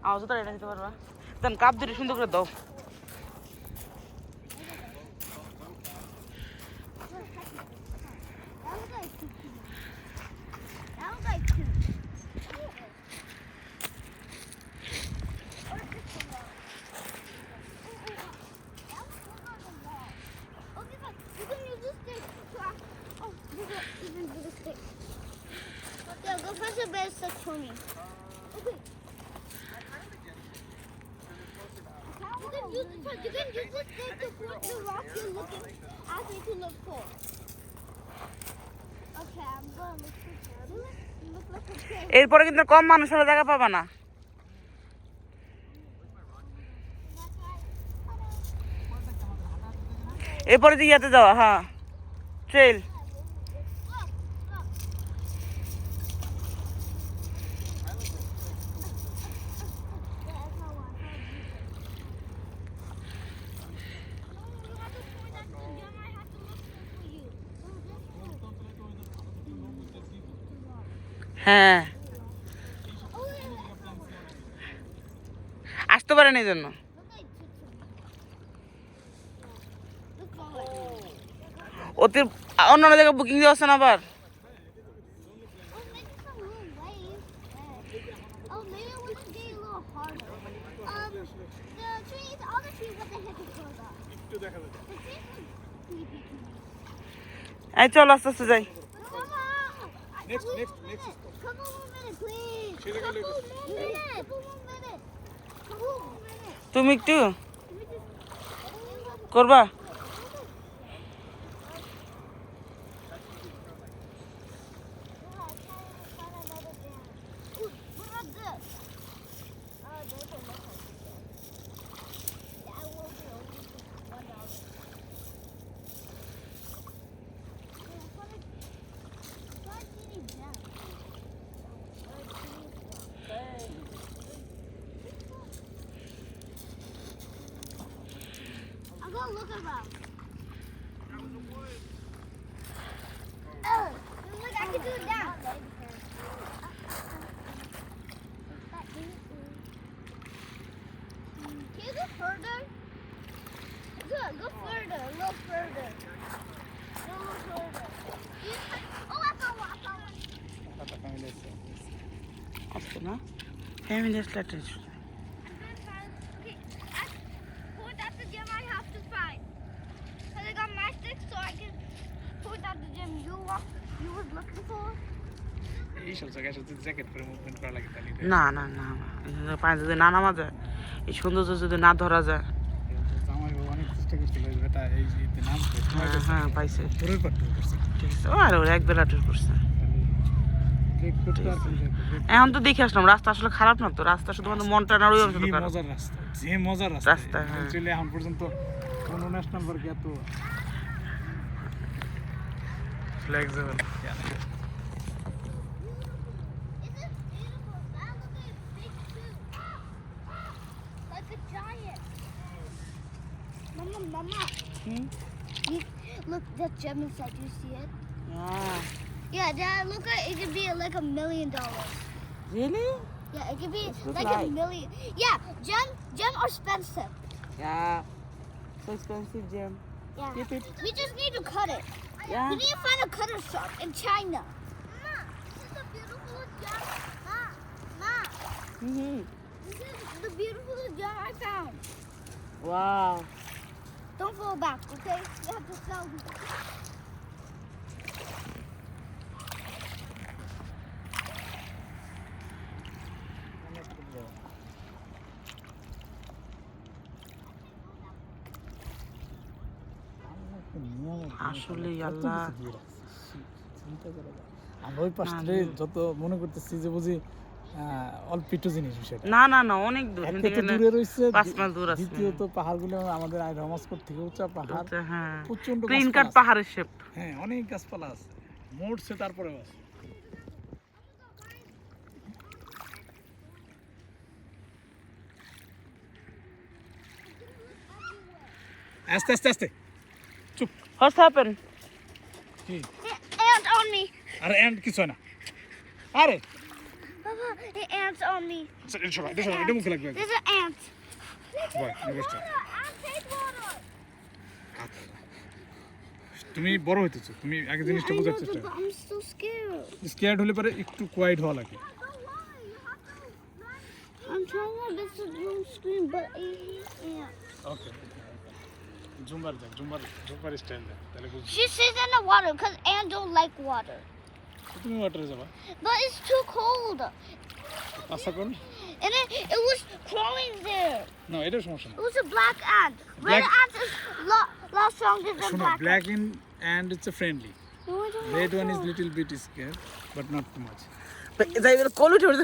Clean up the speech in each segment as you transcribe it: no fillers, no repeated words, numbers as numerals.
আমার জুতা এনে দিতে পারবা দেন কাপ দুটো সুন্দর করে দাও You can use this stick to put the rock you're looking asking to look for. Okay, I'm gonna look for them. Look for them. এরপরে কিন্তু কম মানুষ হলে জায়গা পাবা না এরপরে যে ইয়াতে যাওয়া হ্যাঁ ট্রেল হ্যাঁ আসতে পারেন এই জন্য ওতে অন্য জায়গায় বুকিং দেওয়া আছে না আবার এই চল আস্তে আস্তে যাই Next. Come on a minute, please. Couple minutes. তুমি একটু করবা Go look around. Look, I can do it now. Can you go further? Go further. A little further. Oh, I found one. আসতো না ফ্যামিলি স্ট্যাটাস এইসব জায়গায় শুধু jacket পরে movement করা লাগে তাহলে না না না পানি যদি না নামা যায় এই সৌন্দর্য যদি না ধরা যায় আমার অনেক চেষ্টা করছিল এটা এই যে নামতে হ্যাঁ পাইছে পুরো পাট্টু করছে ঠিক আছে ও আর এক বেলা টুর করছে ট্রেক করতে আর এখন তো দেখে আসলাম রাস্তা আসলে খারাপ না তো রাস্তা শুধুমাত্র মনটা না ওই অংশ যে মজার রাস্তা যে মজার রাস্তা হ্যাঁ। চলে এখন পর্যন্ত কোন ন্যাশনাল পার্কে এত flexible Mama. Look, that gem inside. Do you see it? Yeah. Yeah, Dad. Look, it could be like $1 million. Really? Yeah, it could be look like like? $1 million. Yeah, gem are expensive. Yeah. So expensive gem. Yeah. Keep it. We just need to cut it. Yeah. We need to find a cutter shop in China. Mama, this is the beautiful gem. Ma. Mm-hmm. This is the beautiful gem I found. Wow. Don't fall back, okay? You have to sell them. আসলে আল্লাহ আমরা ওই পাশে যত মনে করতেছি যে বুঝি অল্প একটু জিনিস বিষয়টা না না না অনেক দূর দূরে রয়েছে 5 মাইল দূর আছে দ্বিতীয়ত পাহাড়গুলো আমাদের রহমতপুর থেকে উঁচা পাহাড় হ্যাঁ প্রচন্ড গ্রিন কাট পাহাড়ের শেপ হ্যাঁ অনেক গাছপালা আছে মোড়ছে তারপরেও আছে আস্তে আস্তে আস্তে চুপ What's happened? কি Ant on me. আরে এন্ড কিছু না আরে Papa, an ant ants on me. এটা মুখে লাগবে There's an ant. Boy, you go start. Ant take water. তুমি বড় হইতেছো, তুমি আগে জিনিসটা I বোঝার know, চেষ্টা but I'm so scared. Scared হলে পরে একটু কোয়াইট হওয়া লাগে। I'm trying my best to don't scream, but I can't. Okay জুম্বার স্টাইল দেখ তাহলে বুঝ She sits in the water because ants don't like water. তুমি ওয়াটারে যাবা But it's too cold. আশা করুন And it was crawling there. না এটা সমস্যা না It was a black ant. Red Black- ant is lot stronger than শোনো black black in and it's a friendly ant. No, I don't red like one is those. Little bit scare but not too much যাই বলে call উঠে উঠে I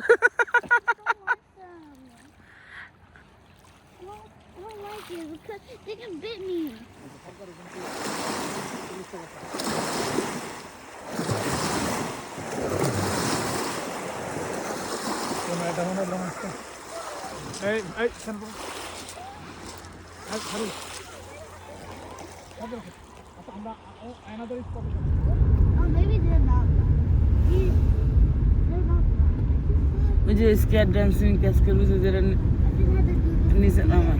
don't like it because they can bit me. শোনো এটা মনে হলো মাছটা এই সান বল আই হরি আচ্ছা আমরা another spot Oh, maybe they're not. They're not. ওই যে স্কেয়ার ডান্সিং ক্যাসকের ভিতরে যেটা I think I had to do this. নিচে নামা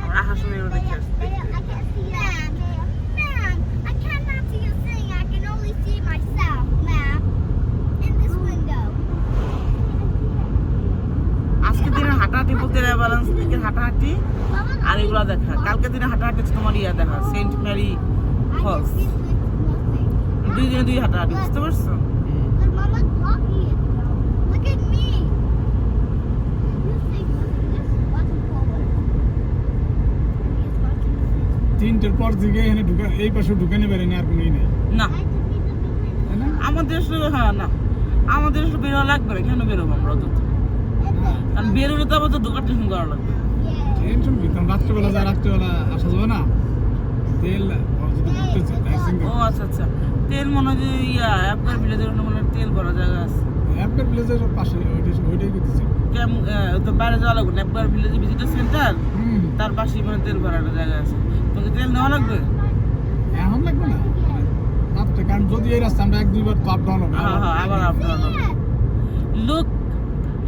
আমরা আসার সময় ওটা দেখে আসছি I can't see that. Ma'am, I cannot see you sing. I can only see myself, ma'am, in this window. আজকে দিনে হাঁটাহাঁটি বলতে ব্যালেন্স থেকে হাঁটাহাঁটি আর এগুলো দেখা কালকে দিনে হাঁটাহাঁটি হচ্ছে তোমার ইয়া দেখা Saint Mary I falls can see nothing. দুই দিনে দুই হাঁটাহাঁটি বুঝতে পারছো But Mama's blocking it. Look at me. You think this wasn't forward. It's watching this. তিনটের পর থেকে এখানে ঢুকা এই পাশে ঢুকানে পারে না আর কোনোই নেই না I just need to do it. তাই না আমাদের আসলে হ্যাঁ না আমাদের আসলে বেরোয়া লাগবে না কেন বেরোবো আমরা অত কারণ বেরোলে তো আবার তো দোকান টেনশন করা লাগবে Yeah. টেনশন কি কারণ রাত্রেবেলা আসা যাবে না তেল যদি ঘুরতে চাই তাই ও আচ্ছা আচ্ছা তেল মনে হয় যে ইয়া অ্যাপকার ভিলেজের মনে হয় তেল ভরা জায়গা আছে অ্যাপের ভিলেজের পাশে ওইটাই করতেছে কেম তো বাইরে যাওয়া লাগবে না অ্যাপকার ভিলেজে ভিজিটার সেন্টার তার পাশেই মানে তেল ভরার জায়গা আছে তোমাকে তেল নেওয়া লাগবে এখন লাগবে না রাত্রে কারণ যদি এই রাস্তা আমরা এক দুইবার তো আপ ডাউন হবে হ্যাঁ হ্যাঁ আবার আপনার look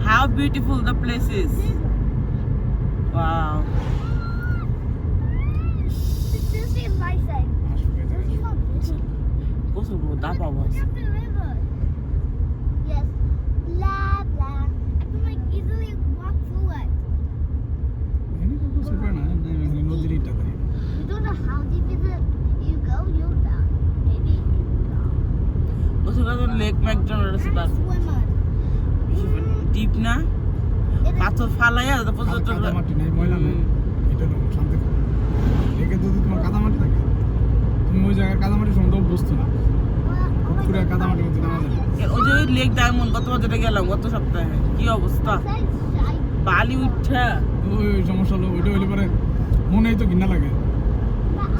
how beautiful the place is wow This is my side. আসবে This is how this is. গোসল করবো দা পাবো Look at the river. Yes. Blah, blah. I can like easily walk through it. এনে তো সুপার না না নদীর ইটা তাই You don't know how deep is it. You go, you'll drown. Maybe you drown. গোসল করার লেক ম্যাকডোনাল্ড আছে I'm a তার swimmer. ডিপ না It is পাথর ফালাইয়া তারপর কাদা মাটি নেই ময়লা নেই এটা হলো শান্তি একে যদি তোমার কাদা মাটি থাকে তুমি ওই জায়গায় কাদা মাটির সঙ্গে বুঝতো না পুরো কাদা মাটির মধ্যে নামা যাবে ওই যে ওই লেক ডায়মন্ড গতবার যেটা গেলাম গত সপ্তাহে কি অবস্থা বালি উঠা ওই সমস্যা হলো ওইটা হইলে পরে মনেই তো ঘৃণা লাগে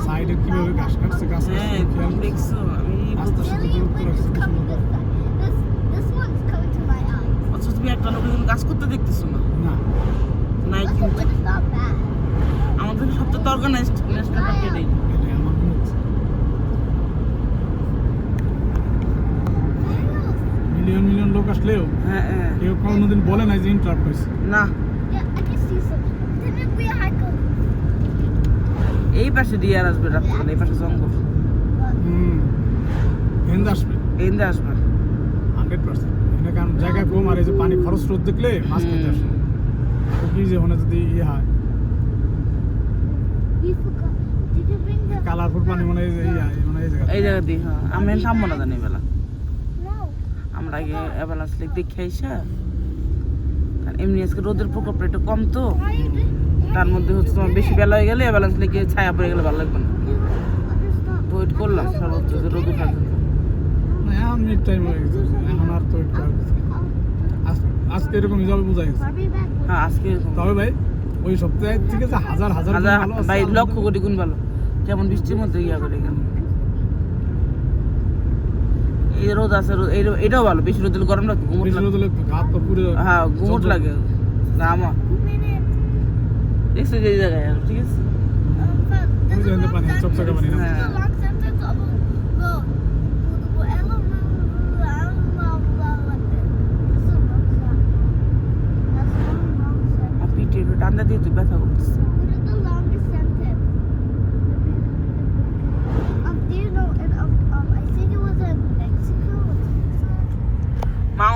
সাইডে কিভাবে ঘাস কাটছে গাছ হ্যাঁ কাটছে খেয়াল তুমি দেখছো আমি আস্তে আস্তে দূরত্ব রাখছে কি সুন্দর। This one's coming to my eyes. অথচ তুমি একটা লোকের কোনো কাজ করতে দেখতেছো না না নাই Look, কিন্তু but it's not bad. আমাদের সবচেয়ে অর্গানাইজড ন্যাশনাল পার্ক এটাই এটাই আমার মনে হচ্ছে মিলিয়ন লোক আসলেও হ্যাঁ হ্যাঁ কেউ কোনোদিন বলে নাই যে ইন্টারাপ্ট হয়েছে না Yeah, I can see some. Didn't we hike up? এই পাশে ডিয়ার আসবে রাত্রে এই পাশে জঙ্গল হেন্দ আসবে এন্দে আসবে 100% এখানে কারণ জায়গা কম আর এই যে পানি খরচ রোদ দেখলে মাছ খেতে আসে তো কি যে ওখানে যদি ইয়ে হয় We forgot. Did you bring the? Colourful পানি মানে এই যে ইয়ে মানে এই জায়গা এই জায়গা দিয়ে হ্যাঁ আমি থামবো না জানি বেলা No. আমরা আগে অ্যাভালান্স লেক দেখে আইসা কারণ এমনি আজকে রোদের প্রকোপটা একটু কম তো Why are you doing? তার মধ্যে হচ্ছে তোমার বেশি বেলা হয়ে গেলে অ্যাভালান্স লেকে ছায়া পড়ে গেলে ভালো লাগবে না Stop. ওয়েট করলাম সর্বোচ্চ যে রোদ ওঠার জন্য না এখন মিড টাইম হয়ে গেছে এখন আর তো একটু আজকে এরকম হিসাবে বোঝা গেছে I'll be back. হ্যাঁ আজকে তবে ভাই ওই সপ্তাহের থেকে যে হাজার হাজার গুণ ভালো আছে, ভাই আমাদের- লক্ষ কোটি গুণ ভালো কেমন বৃষ্টির মধ্যে ইয়া করে গেল এই রোদ আছে এটাও ভালো বেশি রোদ দিলে গরম লাগে গুমট বেশি লাগে রোদ হলে হাত পা পুড়ে হ্যাঁ গুমট জ্বলবে। লাগে গামা Minute. দেখছো যে এই জায়গায় আর, ঠিক আছে This ওই যে is পানি long চকচকে পানি না হ্যাঁ sentence of a road.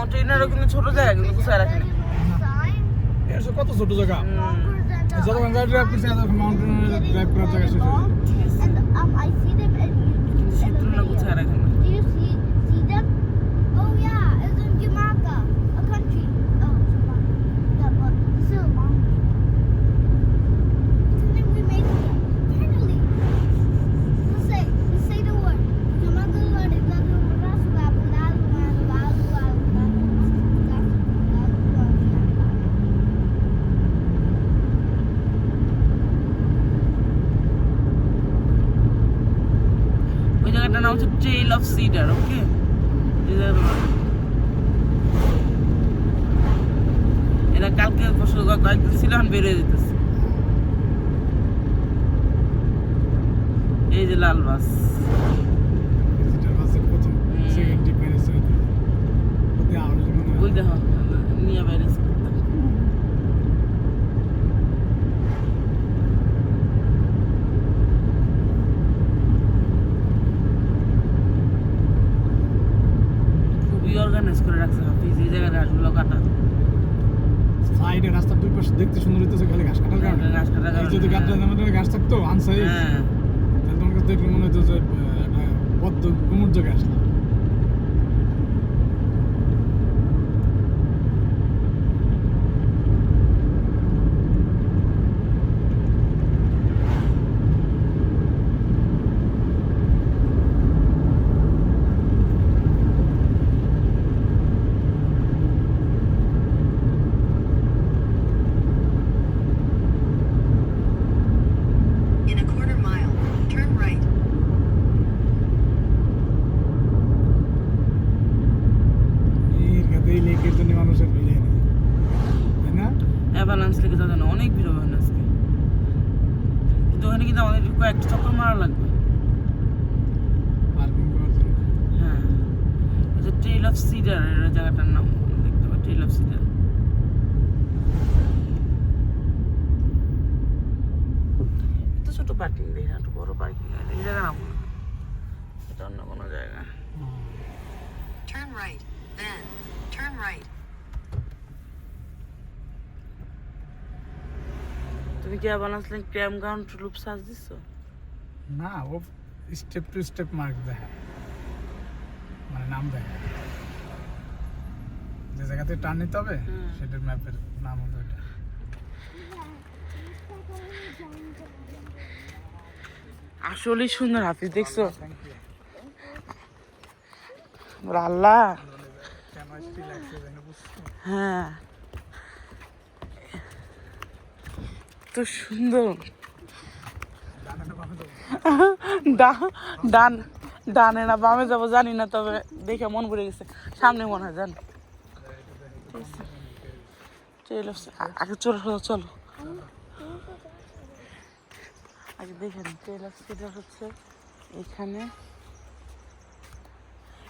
মাউন্টেনেরও কিন্তু ছোট জায়গা কিন্তু গুছায় রাখে না। Sign এর সে কত ছোট জায়গা longer than the যতক্ষণ গাড়ি ড্রাইভ করছে এতক্ষণ মাউন্টেনে ড্রাইভ করার জায়গা শেষ হয়ে যায়। and I see them in কিন্তু in the শীতল না গুছায় রাখে না। Do you see them? Oh yeah, it's in Jamaica, a country. Oh, Jamaica. Yeah, but it's still a mountain. And then we made it. Finally. Let's say the word. Jamaica word is ওই জায়গাটার নাম হচ্ছে trail of cedar. ওকে, এরা কালকে পরশু কয়েকদিন ছিল, এখন বের হয়ে যেতেছে। এই যে লাল বাস, ভিজিটার বাসের প্রথম সেকেন্ড টিপ মেরেছে ওতে আরো মনে ওই হয় দেখো নিয়ে বাইরে খুবই অর্গানাইজ করে রাখছে হাফিজ এই জায়গায় ঘাসগুলো কাটা। সাইডে রাস্তার দুই পাশে দেখতে সুন্দর হইতেছে, খালি ঘাস কাটার কারণে। ঘাস কাটার এই যদি কারণে, গাছটা আমাদের ঘাস থাকতো আনসাইড, হ্যাঁ তাহলে তোমার কাছে দেখলে মনে হতো যে একটা পদ্ম গুমুর জায়গায় আসলাম। In a quarter mile, turn right. এই লেকের জন্য মানুষের ভিড় হয় না, তাই না? অ্যাভালান্স লেগে যাবে না, অনেক ভিড় হবে না আজকে। কিন্তু ওখানে কিন্তু আমাদের কয়েকটা চক্কর মারা লাগবে। পার্কিং করার জন্য। হ্যাঁ, এটা ট্রেল অফ সিডার এর জায়গাটার নাম, দেখতে পাচ্ছি ট্রেল অফ সিডার। এত ছোট পার্কিং দেখি না, একটু বড় পার্কিং আছে এই জায়গা নাম না, এটা অন্য কোনো জায়গা। Turn right. Then, turn right. তুমি কি avalanche lake camp ground loop search দিছো? না, ও স্টেপ টু স্টেপ মার্ক দেখায়, মানে নাম দেখায় যে জায়গাতে টার্ন নিতে হবে সেটার ম্যাপের নাম হলো এটা। আসলেই সুন্দর হাফিজ, দেখছো? ওরে আল্লাহ, হ্যাঁ তো সুন্দর। ডানে না বামে যাবো জানি না, তবে দেখে মন পড়ে গেছে, সামনে মনে হয় জান। আগে চলো চলো আগে দেখে নিন। ট্রেল অফ সিডার হচ্ছে এখানে।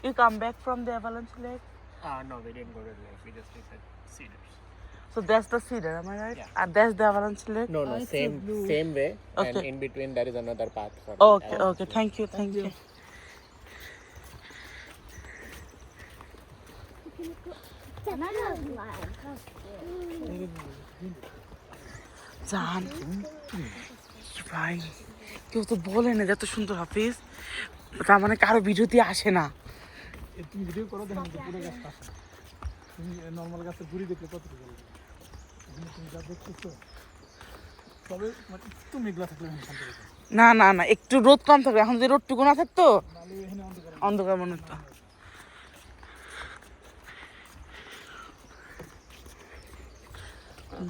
You come back from the Avalanche Lake? No, we didn't go to the lake. We just visited Cedars. So that's the cedar, am I right? Yeah. And that's the Avalanche Lake? No, Oh, it's so same blue. same way, and Okay. in between there is another path for. Okay, okay. Thank you. Another line. জান ভাই, কেউ তো বলে না যত সুন্দর হাফিজ, তার মানে কারো ভিডিওতে আসে না। তুমি ভিডিও করো, দেখেন তো পুরো গাছটা আছে। তুমি নর্মাল গাছের গুড়ি দেখলে কতটুকু ভালো লাগে। তুমি যা দেখতেছো তবে মানে একটু মেঘলা থাকলে আমি শান্তি পেতাম। না একটু রোদ কম থাকবে, এখন যে রোদটুকু না থাকতো নাহলে এখানে অন্ধকার। অন্ধকার মনে হতো।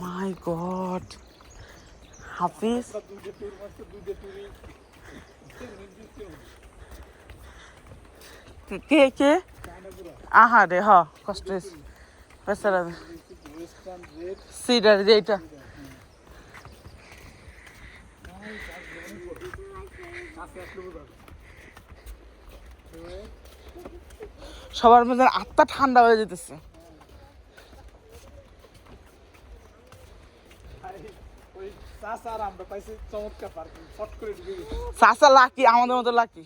মাই গড হাফিজ, কে কে আহা রে, হ কষ্ট হয়েছে বেচারা। সিডার যেটা সবার মধ্যে আত্মা ঠান্ডা হয়ে যেতেছে। আমরা পাইছি চমৎকার পার্কিং, ফট করে ঢুকে গেছি। চাচা লাকি, আমাদের মতো লাকি।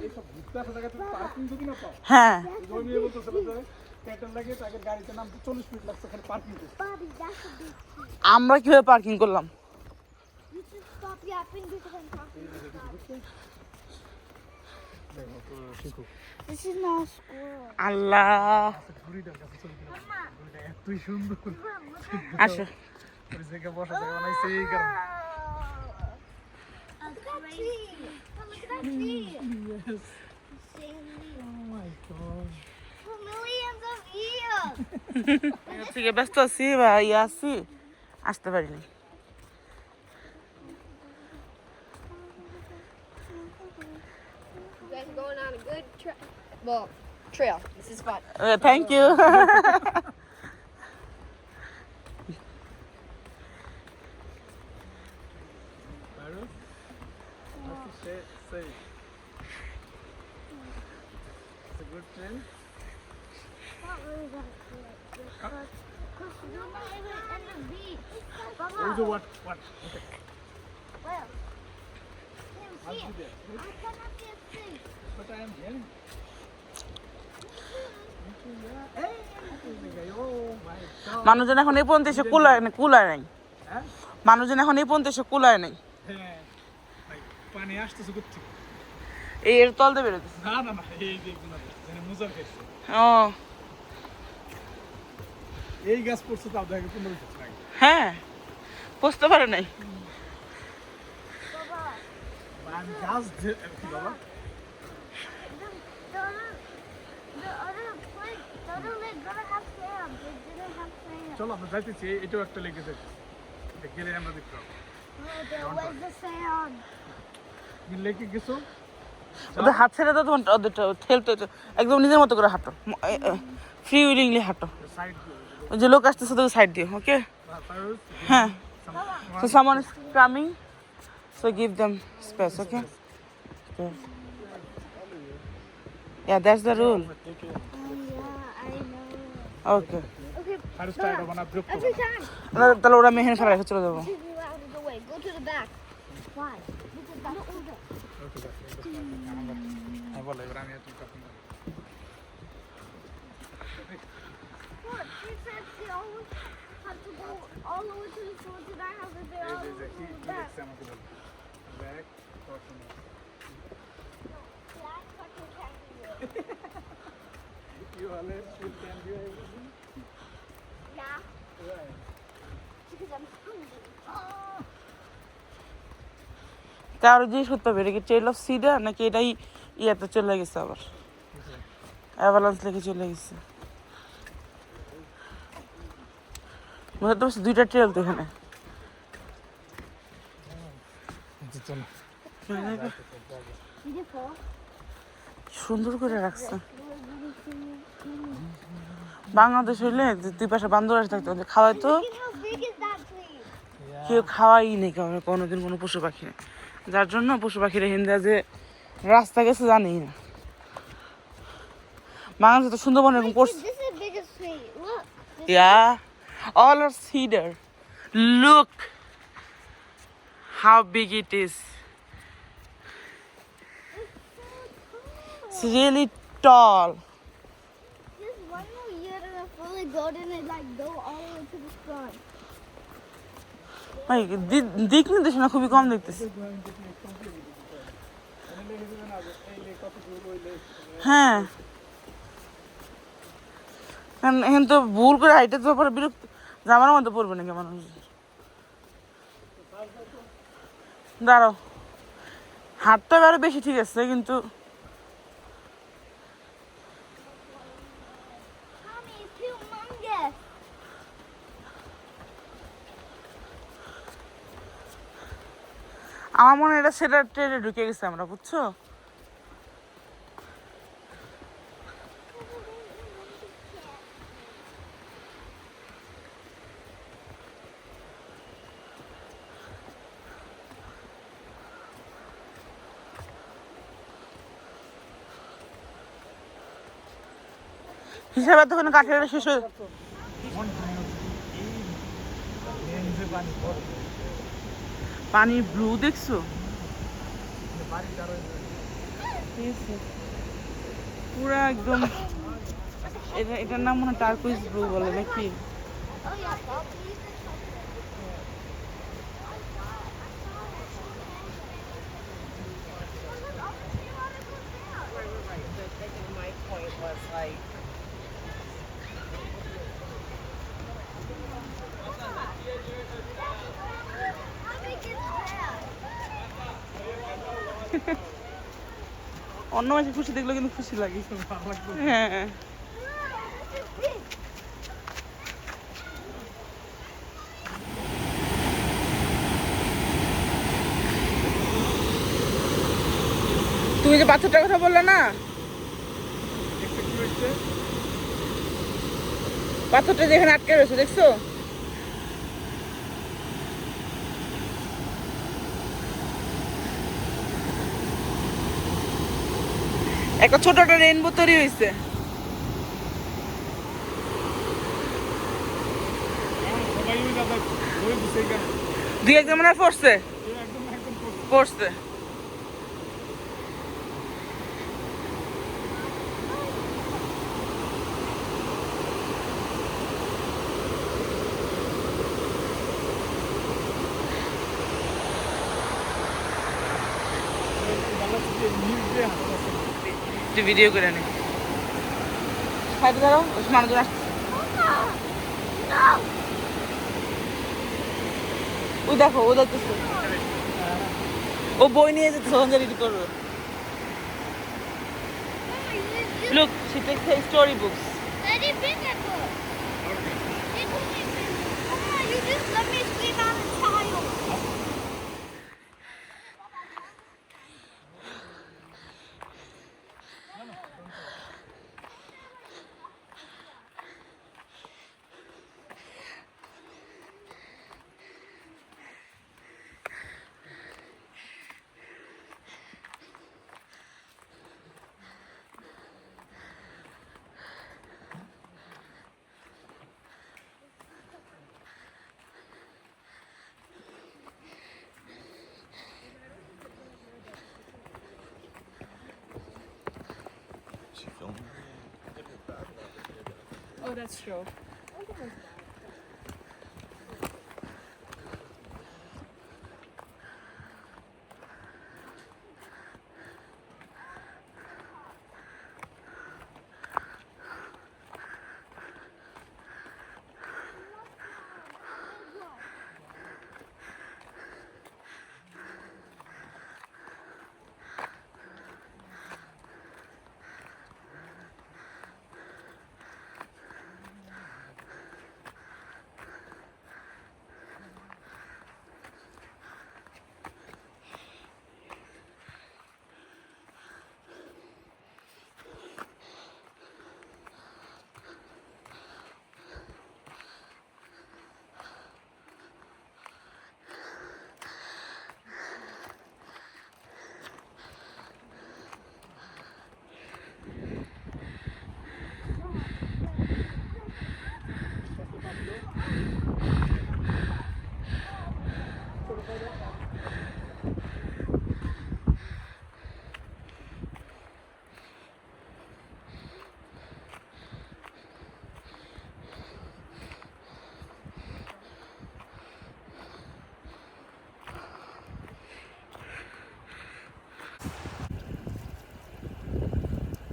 এইসব ঘুরতে আসা জায়গাতে পার্কিং যদি না পাও, হ্যাঁ ওই মেয়ে বলতেছিল যে পেট্রোল লাগে তাকে গাড়িতে নামতে 40 মিনিট লাগছে ওখানে পার্কিং করতে। Bobby, that's a big tree. আমরা কিভাবে পার্কিং করলাম? You should stop yapping because I'm talking to God. দেখো তো শিখো। This is not a squirrel. আল্লাহ, ঘুড়িটার কাছে চলে গেলাম। Mama, ঘুড়িটা এতই সুন্দর। look at আসো। ওই জায়গায় বসা জায়গা বানাইছে এই কারণে। a tree. Look at that tree. Yes. Sandy. Oh my God. For millions of years. ঠিক আছে, ব্যস্ত আছি বা ইয়ে আছি, আসতে পারিনি। You guys are going on a good trail. This is fun. Thank you. Cyrus, have to say. It's a good trail. Not really that good. Because you're not even in the beach. Oh, so what? Okay. Well, I'll see be it. there. I cannot see a thing. But I am hearing. Hey, oh my God. মানুষজন এখন এই পর্যন্ত এসে কুলায় নাই। হ্যাঁ? মানুষজন এখন এই পর্যন্ত এসে কুলায় নাই। হ্যাঁ। ভাই, পানি আসতেছে কোথা থেকে? এর তল দিয়ে বেরোতেছে। না, এই যে এগুলো যেন মুজার খাইছে। ও এই গাছ পড়ছে তাও দেখে 15 বছর আগে। হ্যাঁ, বুঝতে পারে নাই। আর গাছ কি বাবা? The other place, the other lake gonna have sand. They didn't have sand. চলো আমরা যাইতেছি, এটাও একটা লেগে যাচ্ছে। গেলে আমরা দেখতে পাবো। Where's the sand? তুমি লেকে গেছো? ওদের হাত ছেড়ে দাও, তখন ওদেরটা ঠেলতে একদম নিজের মতো করে হাঁটো, ফ্রি উইলিংলি হাঁটো। সাইড ওই যে লোক আসতেছে তোকে সাইড দিও, ওকে? Cyrus, হ্যাঁ। So someone is coming, so give them space, okay? Okay. Yeah, that's the rule. Yeah, I know. Okay. Okay, Cyrus টাইটা বানা বিরক্ত করো every না। time. তাহলে ওরা মেহেন ফেলা রেখে চলে যাবো। Take me out of the way. Go to the back. Why? Because that's older. ওকে, হ্যাঁ বলো, এবার আমি আর তুই কথা বলবো। Look, she said they always have to go all the way to the shore to that house if they all এই go যে to কি the কি back. দেখছে আমাকে বলো। Back টর্চন। Black fucking kangaroo. You always should can do everything. Yeah, Right. because I'm hungry. কারো জিনিস করতে হবে, এটা কি ট্রেল অফ সিডার নাকি এটাই ইয়াতে চলে গেছে, আবার অ্যাভালান্স লেগে চলে গেছে। বুঝতে পারছি, দুইটা ট্রেল তো এখানে। চলো। Did it fall? সুন্দর করে রাখছে। বাংলাদেশ হইলে দুই পাশে বান্দর আসে থাকতো, খাওয়াই তো Look at how big is that tree? কেউ খাওয়াই নেই, কারণ কোনোদিন কোনো পশু পাখি নেই, যার জন্য পশু পাখিরা হিন্দা যে রাস্তা গেছে জানি না। বাংলাদেশে তো সুন্দরবন এরকম করছে। This is the biggest tree. Look. Yeah, all are cedar. Look how big it is. It's really tall. Just one more year and it'll fully go and it like go all the way to the sun. ভাই দিক নির্দেশনা খুবই কম দেখতেছি। হ্যাঁ, কারণ এখন তো ভুল করে হাইটে তো পরে বিরক্ত জামার মধ্যে পড়বে নাকি মানুষ। দাঁড়াও, হাতটা আরো বেশি ঠিক আছে, কিন্তু Mommy, it's humongous. আমার মনে হয় এটা সেটা ট্রেনে ঢুকে গেছে আমরা, বুঝছো? হিসাবে তখন কাঠের শেষ হয়ে পানি ব্লু দেখছো? ঠিক আছে পুরা একদম এটার নাম মনে হয় টার্কুইজ ব্লু বলে নাকি Oh yeah, Bob, please just help me. My point was like How big is that? অন্য মাসে খুশি দেখলে কিন্তু খুশি লাগে হ্যাঁ This is big. তুমি যে পাথরটার কথা বললে না পাথরটা যেখানে আটকে রয়েছে দেখছো একটা ছোট একটা রেইনবো তৈরি হয়েছে সবাই ওই দাদা ধরে দিছে এখানে দুই একজন মনে হয় পড়ছে একদম একদম পড়ছে ভালো থেকে নিউজ দিয়ে হাসপাতাল একটু ভিডিও করে নে সাইডে দাঁড়াও ওই মানুষজন আসছে No! ওই দেখো ও যাচ্ছে ও বই নিয়ে যেতে সহজে রেডি করবে Look, she takes her story books. Daddy, bring that book. They told me to bring it. Mama, you just let me scream out a child. Oh, that's true.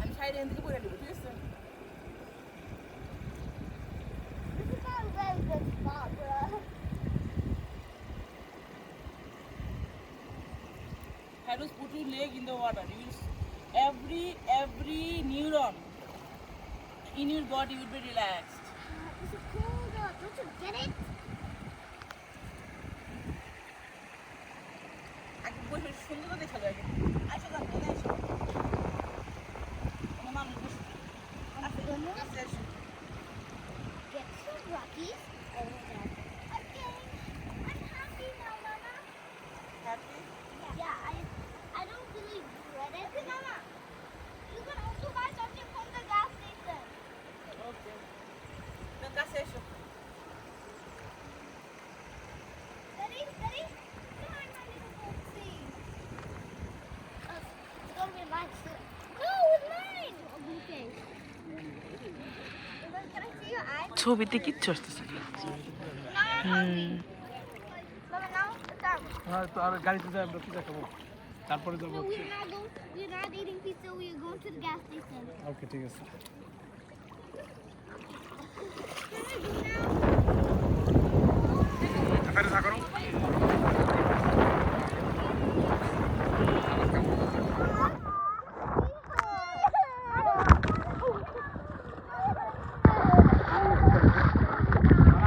আমি সাইডে এদিকে পড়ে দেবো ঠিক আছে This is not a very good spot, bruh. Harus put your leg in the water. You will every neuron in your body will be relaxed. This is cool, though. Don't you get it? আগে বসে সুন্দর দেখা যায় আচ্ছা যান এনে আসো আমার মানুষ বসে কাছে আসো Get some Rockies. Okay. I'm happy now, Mama. Happy Yeah, I don't really regret it. Okay, Mama. You can also buy something from the gas station. ওকে তো কাছে এসো Ready? Ready? Come on, my little boxy. It's gonna be mine. ছবিতে কিচ্ছু আসতেছে না। Mama, now it's time. হ্যাঁ তো আর গাড়িতে যাই আমরা পিজা খাবো তারপরে যাবো No, we're not eating pizza. We're going to the gas station. ওকে ঠিক আছে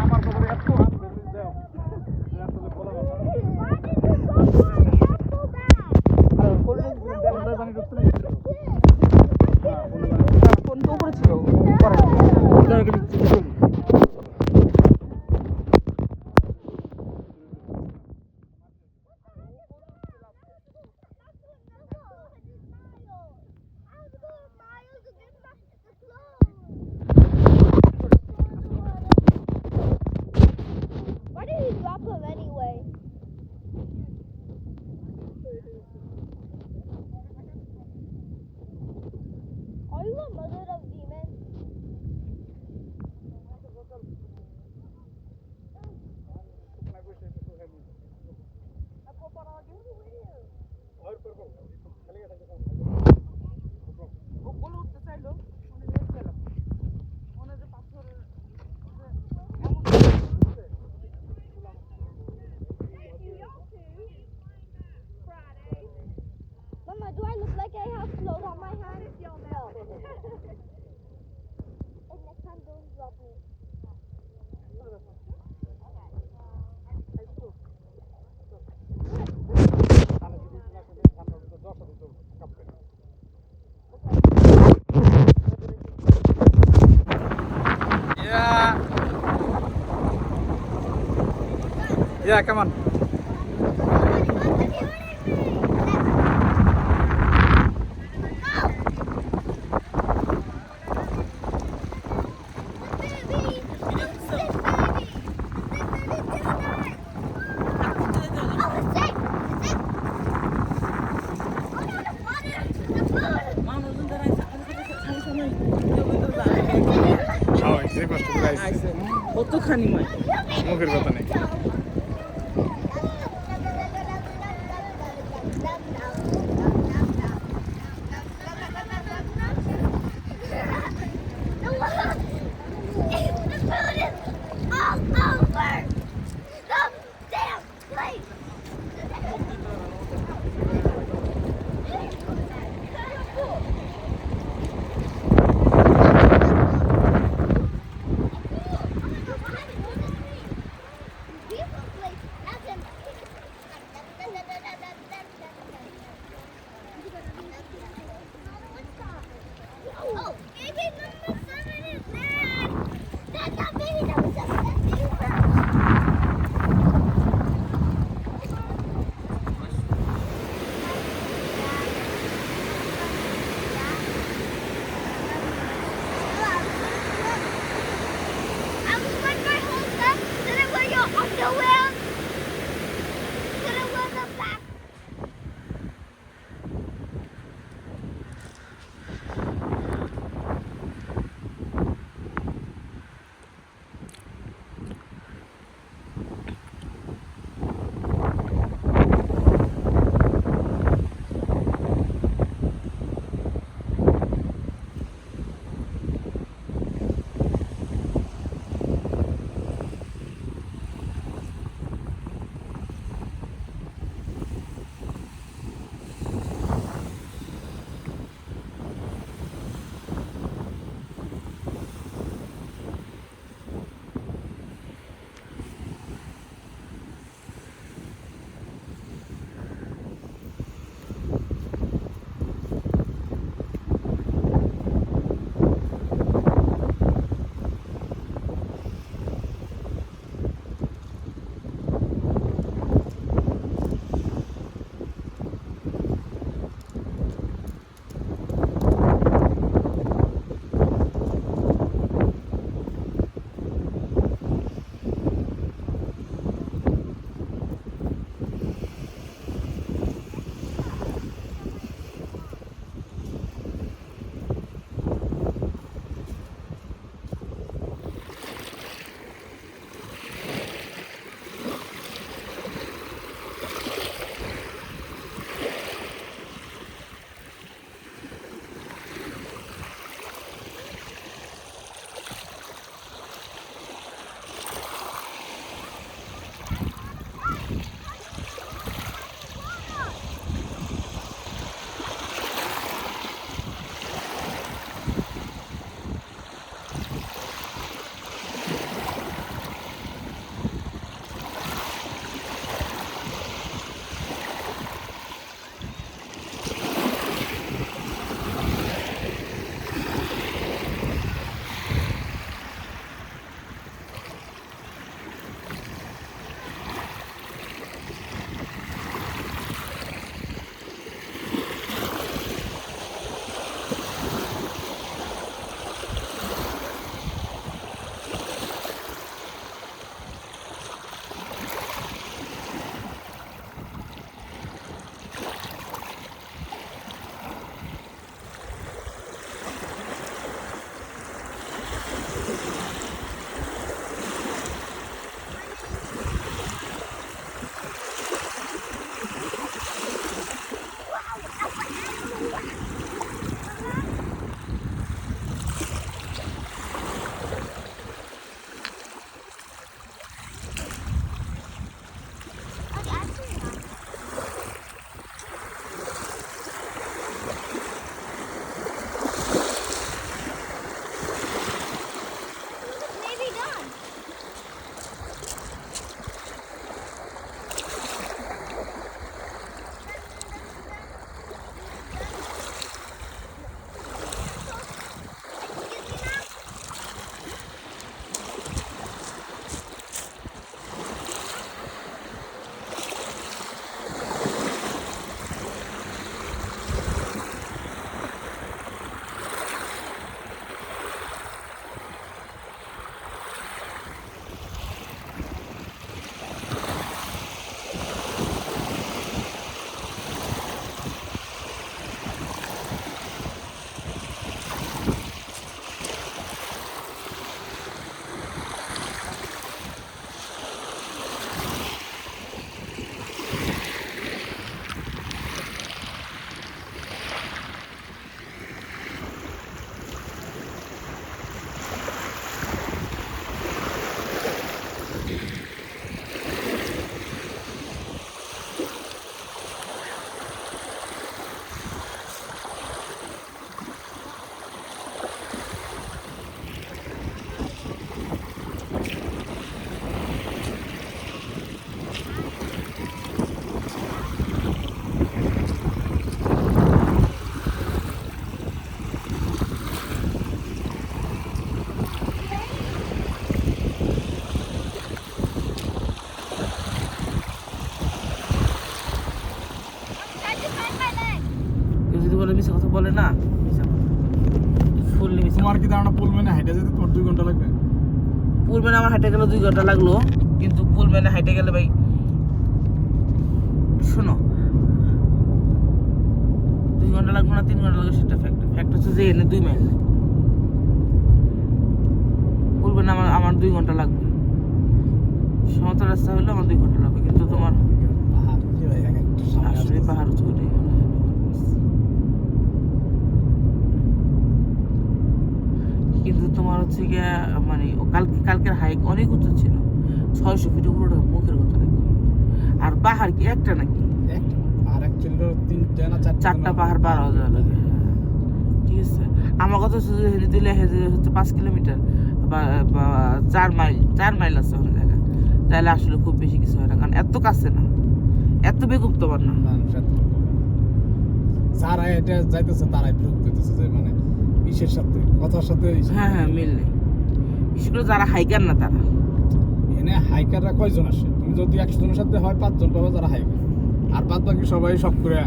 আমার খবরে এত হাত বেরিয়ে যাও আসলে বলা কথা আর কোল্ড ড্রিঙ্কস আমরা পানি ঢুকতে নেই ফোন তো উপরে ছিল পরে Why did he drop him anyway? Are you a mother of demons? বলে উঠতে চাইলো মনে গেছিলাম মনে যে পাথর Mama, do I look like I have clothes on my hands? No. And next time, don't drop me. Yeah, come on. কতখানি মায় মুখের কথা নেই না ফুললি মিস তোমার কি ধারণা পুলম্যানে হাইটে যেতে তোমার 2 ঘন্টা লাগবে? পুলম্যানে আমার হাইটে গেলে 2 ঘন্টা লাগলো, কিন্তু পুলম্যানে হাইটে গেলে ভাই শোনো 2 ঘন্টা লাগবে না 3 ঘন্টা লাগবে সেটা ফ্যাক্ট হচ্ছে যে এনে 2 মাইল পুলম্যানে আমার 2 ঘন্টা লাগবে, সমতল রাস্তা হলে আমার 2 ঘন্টা লাগবে, কিন্তু তোমার পাহাড় কি ভাই এক একটা সামনে আসলে আসতেছে। পাহাড় হচ্ছে ওটাই কিন্তু তোমার হচ্ছে গিয়া মানে কালকের হাইক অনেক উঁচু ছিল, 600 ফিট উপরে মুখের কথা নাকি, আর পাহাড় কি একটা নাকি একটা আর অ্যাকচুয়ালি 3টা না 4টা পাহাড় পার হওয়া যাওয়া লাগে, ঠিক আছে। আমার কথা হচ্ছে যে হেঁটে দিলে হচ্ছে 5 কিলোমিটার বা 4 মাইল আছে ওখানে জায়গা, তাহলে আসলে খুব বেশি কিছু হয় না, কারণ এত কাছে না, এত বেকুব তো না। যারা এটা যাইতেছে তারাই বিরক্ত হইতেছে যে মানে ইসের সাথে কথার সাথে হ্যাঁ মিল নেই, বিশেষ করে যারা হাইকার না তারা। এনে হাইকাররা কয়জন আসে? তুমি যদি 100 জনের সাথে হয় 5 জন পাবে যারা হাইকার, আর বাদ বাকি সবাই সব করে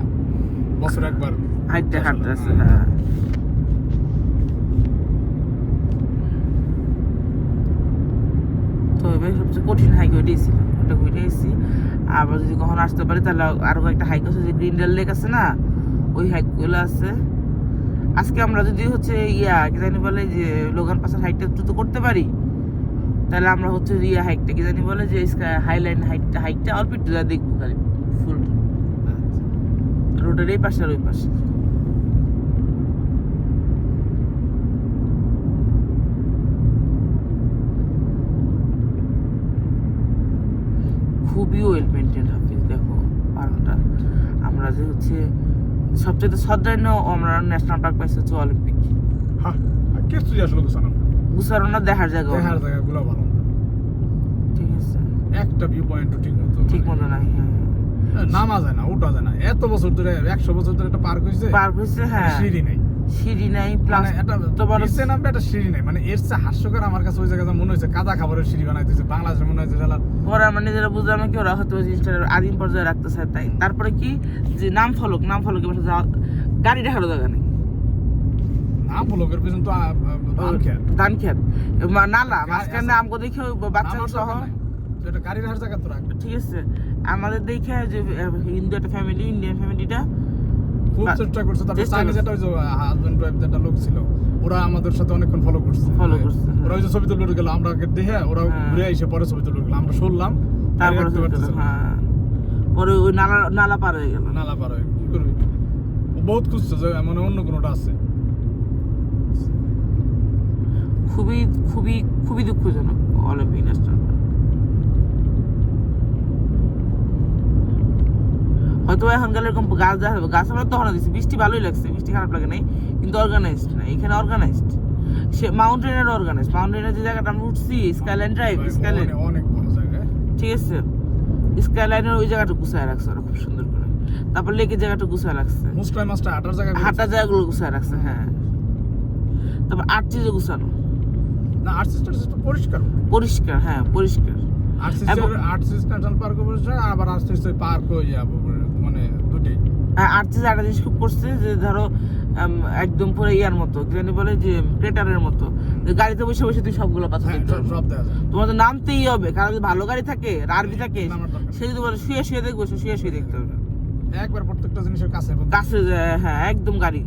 বছর একবার হাইটে আছে। হ্যাঁ তো এবার সবচেয়ে কঠিন হাইক ওইটাই ছিল, ওটা ঘুরে এসেছি। আবার যদি কখনো আসতে পারি তাহলে আরো একটা হাইক আছে, যে গ্রিনডেল লেক আছে না, ওই হাইকগুলো আছে। আজকে আমরা যদি হচ্ছে কি জানি বলে যে লোগান পাসের হাইটটা দ্রুত করতে পারি, তাহলে আমরা হচ্ছে হাইটটা কি জানি বলে যে হাইলাইন হাইটটা অল্প একটু যা দেখবো খালি ফুল রোডের এই পাশে আর ওই পাশে। খুবই ওয়েল মেনটেন হাফিজ, দেখো পার্কটা। আমরা যে হচ্ছে সবচেয়ে শ্রদ্ধান্য আমরা ন্যাশনাল পার্ক পাইছি হচ্ছে অলিম্পিক। হ্যাঁ কিছু আসলে গোছানো গুছানো না, দেখার জায়গা দেখার জায়গাগুলো ভালো না, ঠিক আছে, একটা ভিউ পয়েন্টও ঠিক মতো ঠিক মতো নাই। হ্যাঁ নামা যায় না, ওঠা যায় না। এত বছর ধরে 100 বছর ধরে একটা পার্ক হইছে, পার্ক হয়েছে, হ্যাঁ সিঁড়ি নাই, সিঁড়ি নাই, প্লাস মানে এটা তোমার নিচে নামবে একটা সিঁড়ি নাই, মানে এর চেয়ে হাস্যকর আমার কাছে ওই জায়গাটা মনে হয়েছে কাদা খাবারের সিঁড়ি বানাইতেছে বাংলাদেশের, মনে হয়েছে জেলার পরে আমরা নিজেরা বুঝলাম কি ওরা হয়তো জিনিসটা আদিম পর্যায়ে রাখতে চায় তাই। তারপরে কি যে নাম ফলকের পাশে গাড়ি দেখার জায়গা নেই, নাম ফলকের পিছন তো ধান খেত নালা মাঝখানে আমগো দেখে বাচ্চা সহ এটা গাড়ি রাখার জায়গা তো রাখবে, ঠিক আছে। আমাদের দেখে যে হিন্দু একটা ফ্যামিলি, ইন্ডিয়ান ফ্যামিলিটা খুব চেষ্টা করছে। তারপর চেষ্টা চাইনিজ একটা ওই যে হাজবেন্ড ওয়াইফ যেটা লোক ছিল, ওরা আমাদের সাথে অনেকক্ষণ ফলো করছে। ওরা ওই যে ছবি তুলে গেল, আমরা দেখে ওরা ঘুরে এসে পরে ছবি তুলে গেল, আমরা শুনলাম তারপরে হ্যাঁ পরে ওই নালা পার হয়ে গেল। নালা পার হয়ে কি করবি, ও বহুত খুঁজছে যে মানে অন্য কোনোটা আছে। খুবই খুবই খুবই দুঃখজনক অলিম্পিক ন্যাশনাল পার্ক। হয়তো এখন গেলে এরকম গাছ আমরা তখন দিচ্ছি, বৃষ্টি ভালোই লাগছে, বৃষ্টি খারাপ লাগে নাই, কিন্তু অর্গানাইজড না। এখানে অর্গানাইজড, সে মাউন্টেনের অর্গানাইজড। মাউন্টেনের যে জায়গাটা আমরা উঠছি স্কাইলাইন ড্রাইভ, স্কাইলাইন অনেক বড় জায়গা, ঠিক আছে, স্কাইলাইনের ওই জায়গাটা গুছায় রাখছে ওরা খুব সুন্দর করে। তারপর লেকের জায়গাটা গুছায় রাখছে, মুস্টাই মাস্টার হাঁটার জায়গাগুলো গুছায় রাখছে, হ্যাঁ। তারপর আর্চিজও গুছানো, না আর্চিস পরিষ্কার পরিষ্কার, হ্যাঁ পরিষ্কার। আর্চিস ন্যাশনাল পার্ক পরিষ্কার, আবার আর্চিস পার্ক হয়ে যাবো মানে দুটোই। আর্চিস একটা জিনিস খুব করছে যে ধরো একদম পুরো ইয়ার মতো কি জানি বলে যে ক্রেটারের মতো, গাড়িতে বসে বসে তুই সবগুলো পাথর দেখতে পারবি। সব দেখা যায়, তোমার তো নামতেই হবে, কারণ যদি ভালো গাড়ি থাকে আরবি থাকে, নামার দরকার সে যদি বলে শুয়ে দেখবো, শুয়ে দেখতে হবে। একবার প্রত্যেকটা জিনিসের কাছে কাছে হ্যাঁ একদম গাড়ি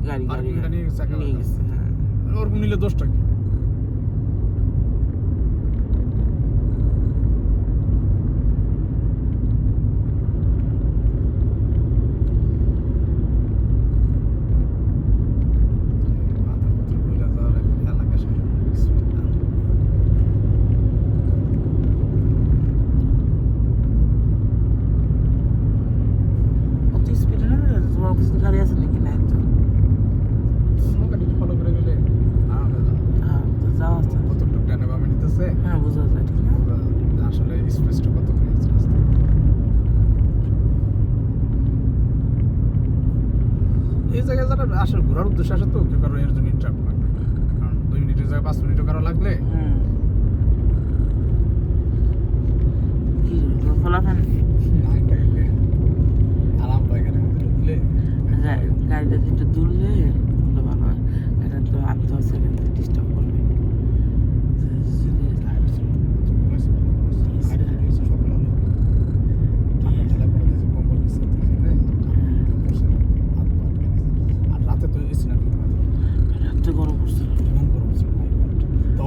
নিয়ে গেছে, হ্যাঁ। ওরকম নিলে দোষটা কি? অত স্পিডে না, তোমার কিছু গাড়ি আছে নাকি না? ফলো করে গেলে হ্যাঁ তো যাওয়া আছে, কতটুকু টানে বামে নিতেছে, হ্যাঁ বোঝা যায়, ঠিক না? আসলে স্পেসটা কত নিয়েছে রাস্তা। এই জায়গায় যারা আসলে ঘোরার উদ্দেশ্যে আসে তো কেউ কারো এর জন্য ইন্টারাপ্ট লাগবে, কারণ 2 মিনিটের জায়গায় 5 মিনিটও কারো লাগলে কি ফলাফল আরাম পায় গাড়ির মধ্যে ঢুকলে গাড়িটা একটু দূরলে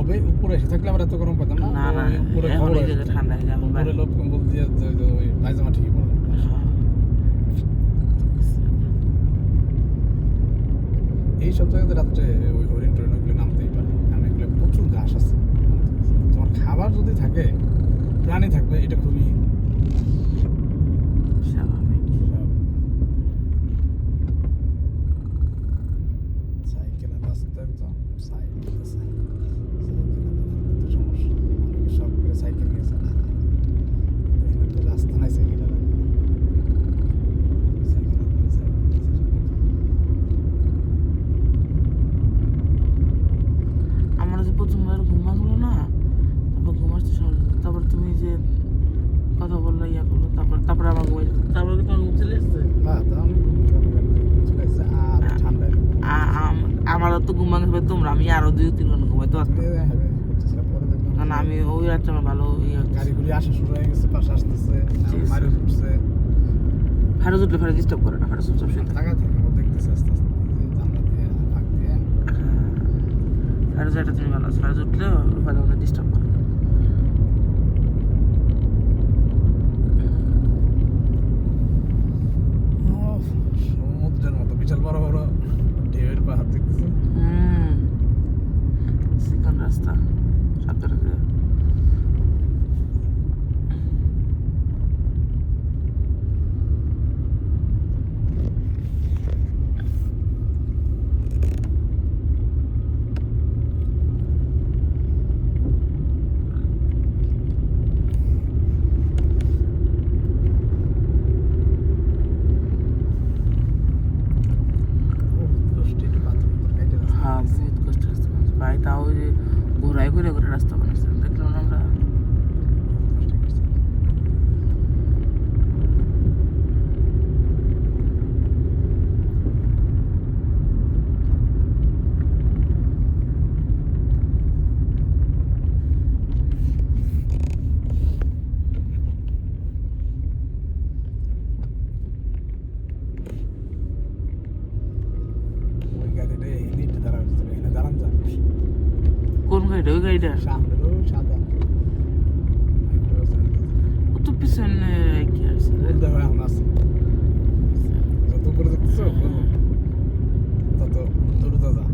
হবে উপরে এসে থাকলে আমরা এত গরম পেতাম না না না ওই উপরে এখন খবর এই জায়গায় আসতো। ঠান্ডা হয়ে যাবে উপরে লোক কম্বল দিয়ে ওই পায়জামা ঠিকই পড়ে এই সব জায়গাতে রাত্রে ওই হরিণ টরিণ ওগুলো নামতেই পারে কারণ এগুলো প্রচুর ঘাস আছে তোমার খাবার যদি থাকে প্রাণী থাকবে এটা খুবই স্বাভাবিক। সাইকেলের রাস্তা একদম সমস্যা অনেকে সব করে সাইকেল নিয়ে চালায় এখানে তো রাস্তা নাই সাইকেল আমার যে প্রথমবার ঘুম ভাঙলো না, তারপর ঘুম আসতে সহজ হলো। তারপর তুমি যে কথা বললো ইয়া করলো, তারপর আমার ঘুমাই, তারপর কি তোমার ঘুম চলে এসছে? হ্যাঁ তা আমি চলে আসছে আর ঠান্ডায় আমারও তো ঘুম ভাঙতে পারে তোমরা, আমি আরো 2-3 ঘন্টা ঘুমাইতে পারতাম, করতেছিলাম পরে দেখলাম কারণ আমি ওই রাত্রে আমার ভালো ইয়ে গাড়িগুলি আসা শুরু হয়ে গেছে পাশে আসতেছে মারি উঠছে ফারুজ উঠলে ফারুজ ডিস্টার্ব করে না, ফারুজ সব শুয়ে থাকে। টাকা থাকে ও দেখতেছে আস্তে আস্তে যে জানলা দিয়ে ফাঁক দিয়ে ফারুজ একটা তুমি ভালো আছে, ফারুজ উঠলে ফারুজ ডিস্টার্ব করে না। সমুদ্রের মতো বিশাল বড় বড় ঢেউয়ের পাহাড় দেখতেছে সিকন রাস্তা সাঁতরে যায়। হ্যাঁ বহুত কষ্ট রাস্তা বানাচ্ছে ভাই, তাও ওই যে ঘোরায় ঘুরে ঘুরে রাস্তা বানাচ্ছে, দেখলাম না আমরা। ওই গাড়িটা এনে দাঁড়া হচ্ছে এনে দাঁড়ান যায় কোন গাড়িটা? ওই গাড়িটা সামনে তো সাদা ও তো পিছনে কি আছে? বলতে হয় আমরা আছি যত উপরে দেখতেছো তত দ্রুত যা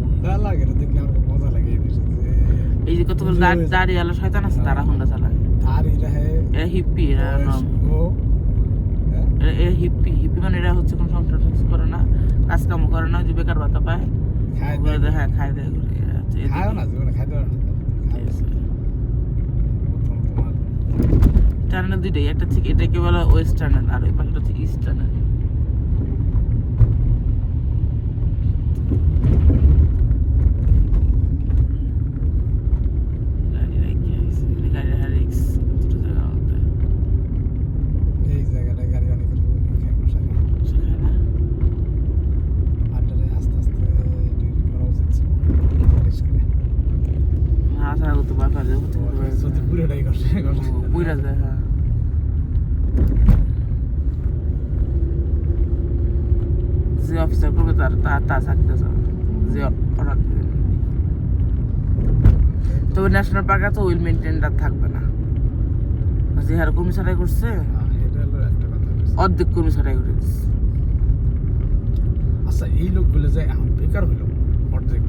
হুন্ডা লাগে না দেখলে আমার খুব মজা লাগে এই দেশে এই যে কতগুলো দাঁড়িয়ে আলো শয়তান আছে, তারা হুন্ডা চালায়। ধারি রহে এরা হিপ্পি, এরা এরা হিপ্পি মানে এরা হচ্ছে কোনো সংসার করে না, কাজ কাম করে না, যে বেকার ভাতা পায় খায় ওগুলো দেয়, হ্যাঁ খায় দেয় করে। এরা হচ্ছে এদিকে। খায়ও না জীবনে খাইতে পারে না তোমার টার্নেল দুইটাই, একটা থেকে এটাকে বলা ওয়েস্ট টার্নেল আর ওই পাশটা হচ্ছে ইস্ট টার্নেল। এই জায়গাটায় গাড়ি অনেকের খায় বসা যায় আটটারে আস্তে আস্তে করা উচিত ছিল রিস্ক করে যদি পুরোটাই করছে যে অফিসার করবে তার চাকরিটা যাবে, যে ওরা করবে। তবে ন্যাশনাল পার্কে তো ওয়েল মেনটেনড থাকবে না, যে হার কর্মী ছাড়াই করছে এটা হলো একটা কথা অর্ধেক কর্মী ছাড়াই করে দিচ্ছে। আচ্ছা এই লোকগুলো যে এখন বেকার হইলো অর্ধেক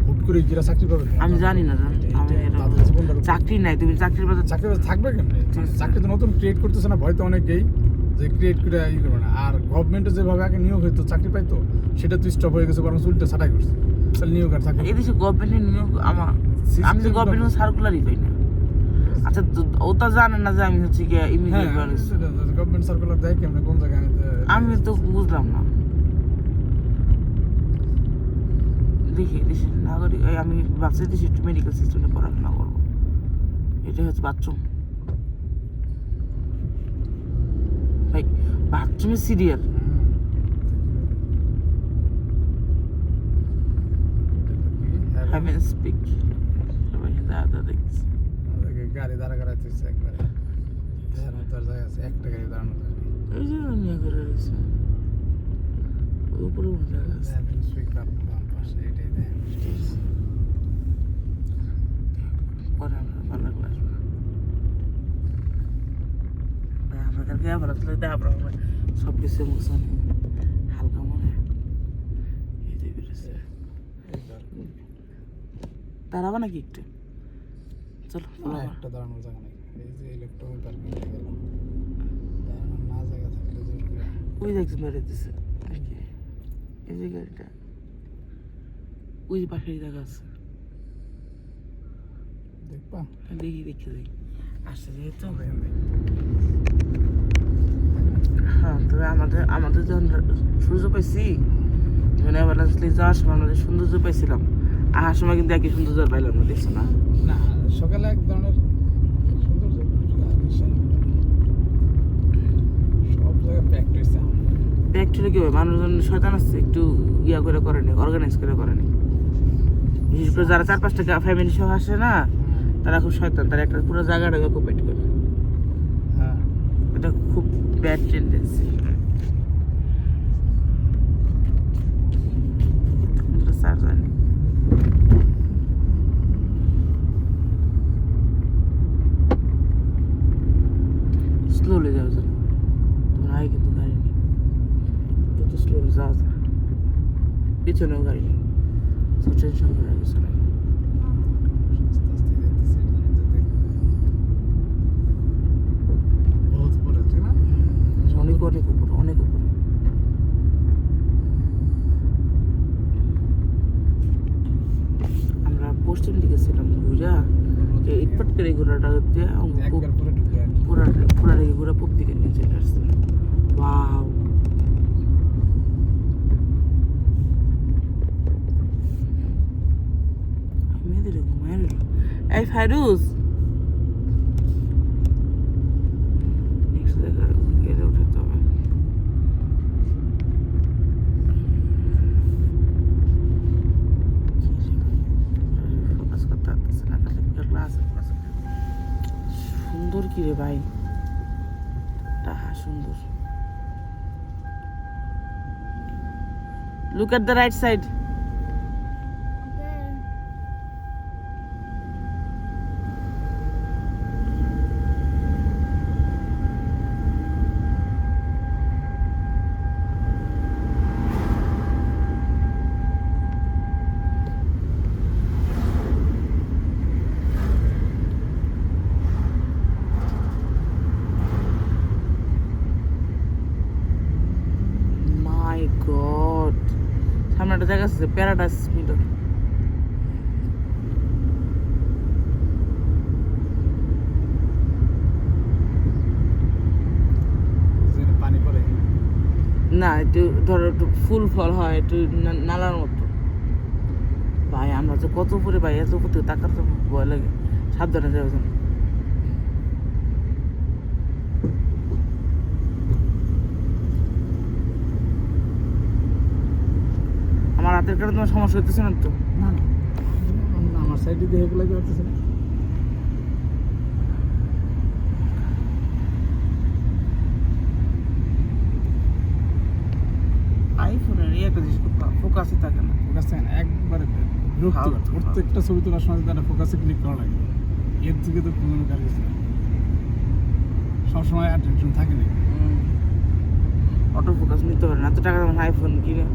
হুট করে গিরা চাকরি পাবে আমি জানি না, আমি তাদের জীবনটা চাকরি নাই, তুমি চাকরির বাজার চাকরি থাকবে কেমনে চাকরি তো নতুন ক্রিয়েট করতেছে না ভয় তো অনেকেই যে ক্রিয়েট করে ই করবে না আর গভর্নমেন্টে যেভাবে আগে নিয়োগ হইতো চাকরি পাইতো সেটা তো স্টপ হয়ে গেছে বরং উল্টে ছাটাই করছে তাহলে নিয়োগ আর থাকবে এই দেশে গভর্নমেন্টের নিয়োগ আমি তো গভর্নমেন্ট সার্কুলারই পাই না। আচ্ছা ও তো জানে না যে আমি হচ্ছে গিয়ে হ্যাঁ ইমিগ্রেট গভর্নমেন্ট সার্কুলার দেয় কেমনে কোন জায়গায় আমি তো বুঝলাম না। দেখি দেশের নাগরিক আমি ভাবছি দেশে একটু মেডিকেল সিস্টেমে পড়াশোনা করবো, এটা হচ্ছে বাথরুম। ভাই বাথরুমে সিরিয়াল হ্যাভেন স্পিক সবাই দাদা দেখছি। গাড়ি দাঁড়া করাইতেছে একবারে তার জায়গা আছে একটা গাড়ি দাঁড়ানো যায় এই যে নিয়ে করে রয়েছে উপরে জায়গা আছে। হ্যাভেন স্পিক পাশে এটাই দেয় আসলে দেখা পাবো না সব কিছু মুখছে হালকা মনে হয় এই যে বেরোছে দাঁড়াবো নাকি একটু চলো একটা দাঁড়ানোর জায়গা নেই এই যে ইলেকট্রনিক পার্কিং হয়ে গেল দাঁড়ানোর না জায়গা থাকলে জোর করে ওই দেখছি মেরে দিছে আর কি এই যে গাড়িটা ওই যে পাশেই জায়গা আছে দেখবা দেখি আসছে যেহেতু হ্যাঁ তবে আমাদের যখন সূর্য পাইছি মানে আবার আসলে যাওয়ার সময় আমাদের সৌন্দর্য পাইছিলাম আসার সময় কিন্তু একই সৌন্দর্য পাইলাম না দেখছো না না সকালে এক ধরনের সৌন্দর্য সব জায়গায় প্যাকড হয়েছে অ্যাকচুয়ালি কি হয় মানুষজন শয়তান আসছে একটু ইয়া করে করেনি অর্গানাইজ করে করেনি বিশেষ করে যারা 4-5টা ফ্যামিলি সহ আসে না তারা খুব শয়তান তারা একটা পুরো জায়গাটা অকুপাইড করে হ্যাঁ এটা খুব ব্যাড টেন্ডেন্সি স্যার জানি স্লোলি যাও যেন তোমার আগে কিন্তু গাড়ি নেই যত স্লোলি যাওয়া যায় পিছনেও গাড়ি নেই সব টেনশন করে কিছু নেই আস্তে আস্তে যেতেছে বহুত উপরে তাই না অনেক উপরে আমরা পশ্চিম দিকে ছিলাম ঘুরা ইটপাট করে ঘোরাটা দিয়ে একবার পরে ঢুকে আর কি। পুরা রেখে ঘুরা পূব দিকে নিয়ে চলে আসছে ওয়াও মেয়েদের ঘুমায় রইল এই ফাইরুজ নেক্সট জায়গায় গেলে উঠাতে হবে ফোকাস করতে পারতেছে না খালি ক্লাস সুন্দর কি রে ভাই তাহা সুন্দর look at the right side my god সামনে একটা জায়গা আছে প্যারাডাইস মিডল যেখানে পানি পড়ে না একটু ধরো একটু ফুল ফল হয় একটু নালার মতো ভাই আমরা যে কত উপরে ভাই এত উপর থেকে তাকার তো ভয় লাগে সাবধানে যাবে যেন আমার হাতের কারণে তোমার সমস্যা হইতেছে না তো না না আমার সাইডে দিয়ে এগুলো কি হচ্ছে না আইফোনের এই একটা জিনিস ফোকাসই থাকে না ফোকাস থাকে না একবারে বিরক্ত ফালতু, করছে। প্রত্যেকটা ছবি তোলার সময় তারা ফোকাসে ক্লিক করা লাগে এর থেকে তো কোনো কাজ কিছু না সবসময় অ্যাটেনশন থাকে না অটো ফোকাস নিতে পারে না এত টাকা দাম আইফোন কিনে